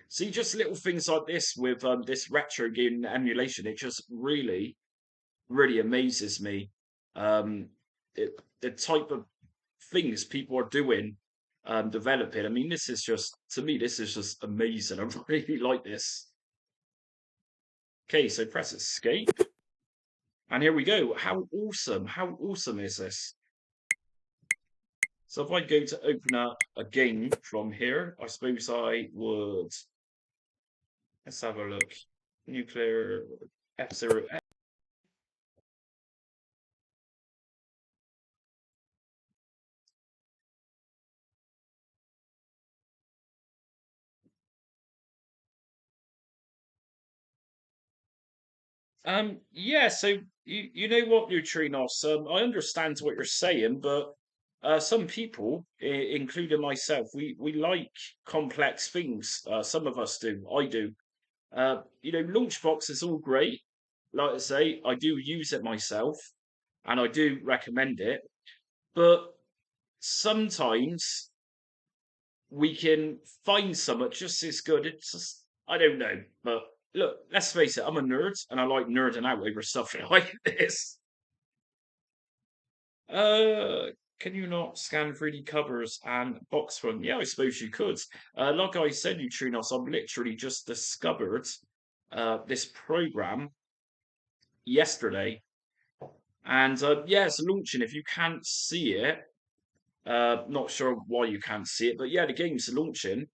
see just little things like this with this retro game emulation. It just really, really amazes me. Um, the type of things people are doing, developing. I mean, this is just, to me, this is just amazing. I really like this. Okay, so press escape. And here we go. How awesome. How awesome is this? So if I go to open up a game from here, I suppose I would. Let's have a look. Nuclear F-Zero. Yeah, so you know what, Neutrinos, I understand what you're saying, but some people, including myself, we like complex things. Some of us do. I do. You know, Launchbox is all great. Like I say, I do use it myself, and I do recommend it. But sometimes we can find something just as good. It's just, I don't know, but look, let's face it, I'm a nerd and I like nerding out over stuff like this. Uh, can you not scan 3D covers and box front? Yeah, I suppose you could. Like I said, Neutrinos, I've literally just discovered this program yesterday, and yeah, it's launching. If you can't see it, not sure why you can't see it, but yeah, the game's launching.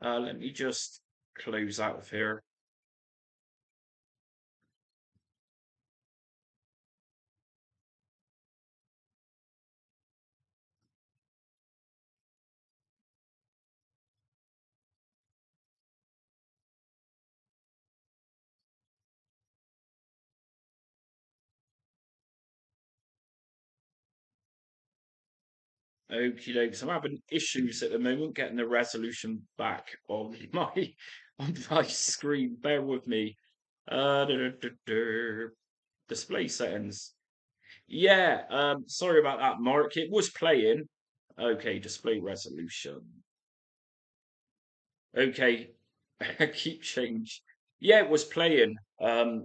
Let me just close out of here. Okie dokes. I'm having issues at the moment getting the resolution back on my screen. Bear with me. Display settings. Yeah, sorry about that, Mark. It was playing. Okay, display resolution. Okay, keep change. Yeah, it was playing. Yeah,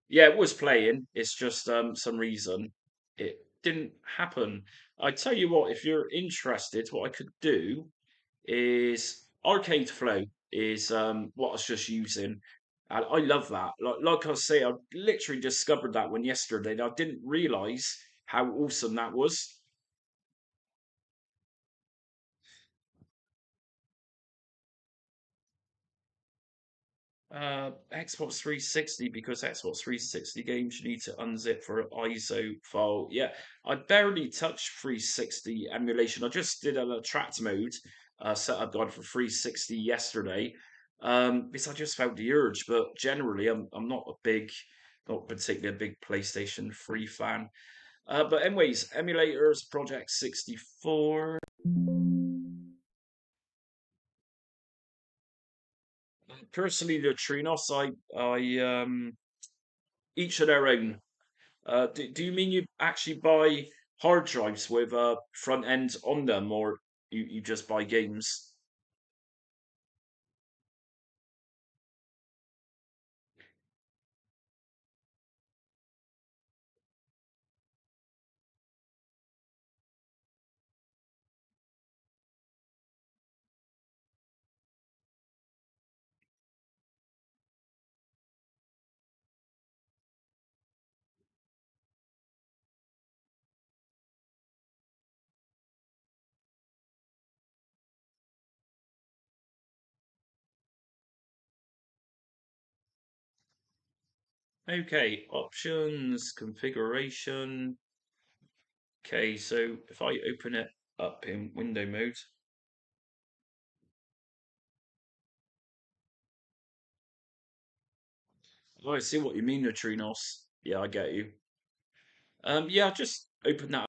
it was playing. It's just some reason it didn't happen. I tell you what, if you're interested, what I could do is Arcade Flow is what I was just using. And I love that. Like I say, I literally discovered that one yesterday. And I didn't realize how awesome that was. Xbox 360, because Xbox 360 games you need to unzip for an ISO file. Yeah, I barely touched 360 emulation. I just did an attract mode setup guide for 360 yesterday because I just felt the urge. But generally, I'm not particularly a big PlayStation 3 fan. But anyways, emulators, Project 64. Personally, the Trinos, each of their own. Do you mean you actually buy hard drives with front ends on them, or you just buy games? Okay, options, configuration. Okay, so if I open it up in window mode, oh, I see what you mean, Neutrinos. Yeah, I get you. Yeah, just open that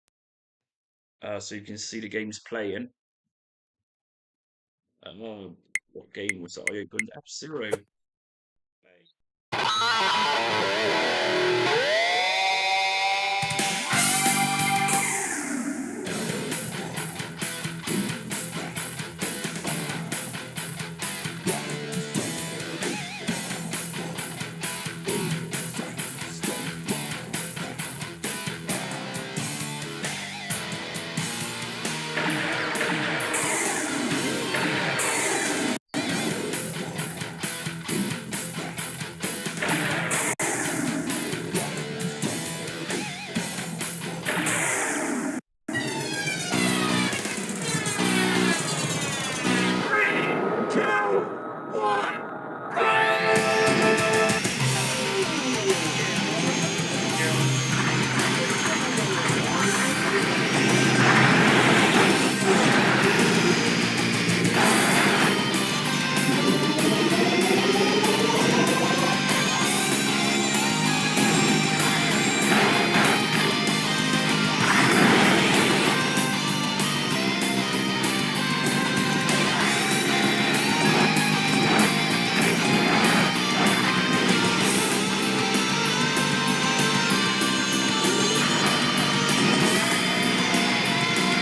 so you can see the games playing. Uh, what game was that I opened? F-Zero.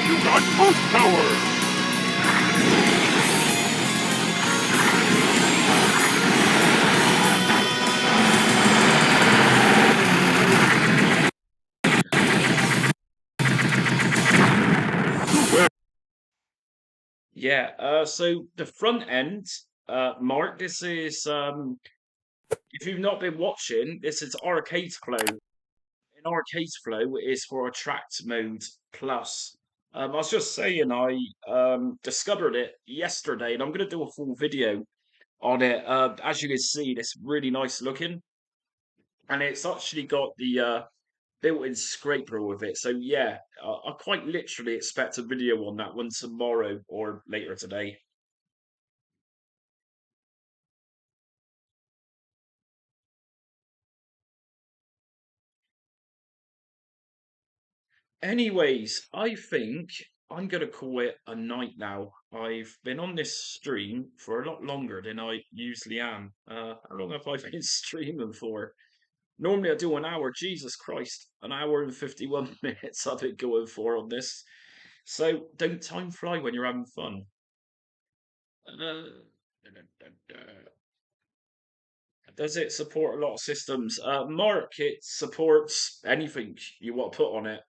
You got boost power! Yeah. So the front end, Mark, this is if you've not been watching, this is Arcade Flow. In Arcade Flow is for Attract Mode Plus. I was just saying I discovered it yesterday, and I'm going to do a full video on it. As you can see, it's really nice looking, and it's actually got the built-in scraper with it. So yeah, I quite literally expect a video on that one tomorrow or later today. Anyways, I think I'm gonna call it a night now. I've been on this stream for a lot longer than I usually am. How long have I been streaming for? Normally I do an hour. Jesus Christ, an hour and 51 minutes I've been going for on this. So don't time fly when you're having fun. Does it support a lot of systems? Mark, it supports anything you want to put on it.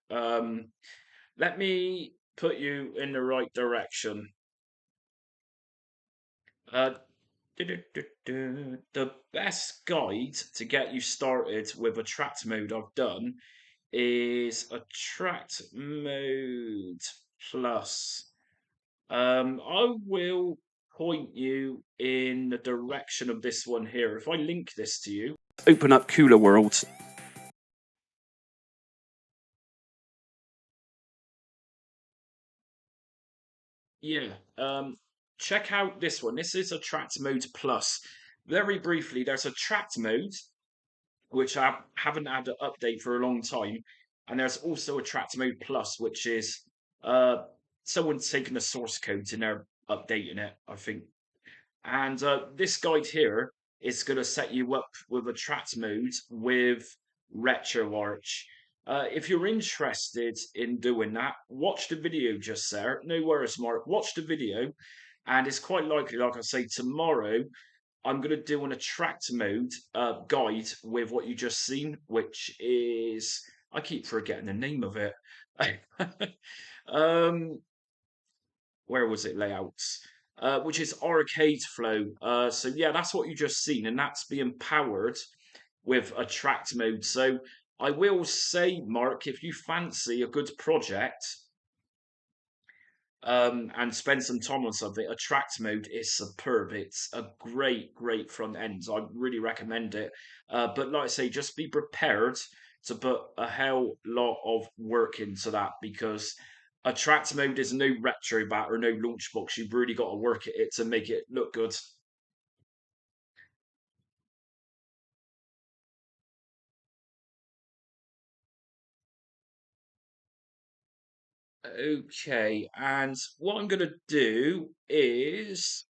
Let me put you in the right direction. Uh, the best guide to get you started with attract mode I've done is attract mode plus. I will point you in the direction of this one here. If I link this to you, open up Cooler World. Yeah. Check out this one. This is attract mode plus. Very briefly, there's attract mode, which I haven't had an update for a long time, and there's also attract mode plus, which is uh someone's taken the source code and they're updating it, I think. And this guide here is going to set you up with attract mode with retroarch. If you're interested in doing that, watch the video just there. No worries, Mark. Watch the video, and it's quite likely, like I say, tomorrow I'm going to do an attract mode guide with what you just seen, which is I keep forgetting the name of it. um, where was it? Layouts, which is Arcade Flow. So yeah, that's what you just seen, and that's being powered with attract mode. So I will say, Mark, if you fancy a good project, and spend some time on something, attract mode is superb. It's a great front end. I really recommend it. But like I say, just be prepared to put a hell lot of work into that because attract mode is no retrobat or no launchbox. You've really got to work at it to make it look good. Okay, and what I'm going to do is,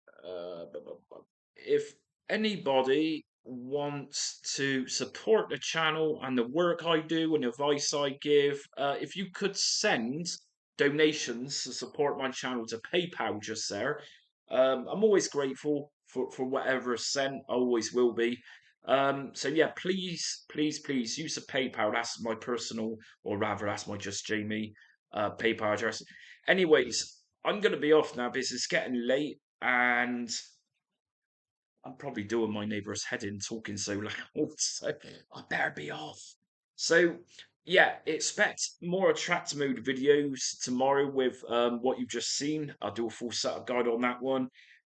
if anybody wants to support the channel and the work I do and the advice I give, if you could send donations to support my channel to PayPal just there, I'm always grateful for whatever is sent. I always will be. So yeah, please use the PayPal. That's my personal, or rather, that's my just Jamie PayPal address. Anyways, I'm going to be off now because it's getting late and I'm probably doing my neighbour's head in talking so loud. So I better be off. So yeah, expect more attract mode videos tomorrow with what you've just seen. I'll do a full setup guide on that one.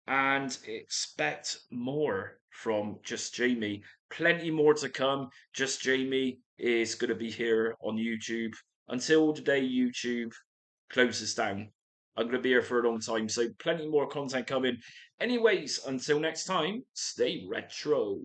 And expect more from Just Jamie. Plenty more to come. Just Jamie is going to be here on YouTube until the day YouTube closes down. I'm going to be here for a long time, so plenty more content coming. Anyways, until next time, stay retro.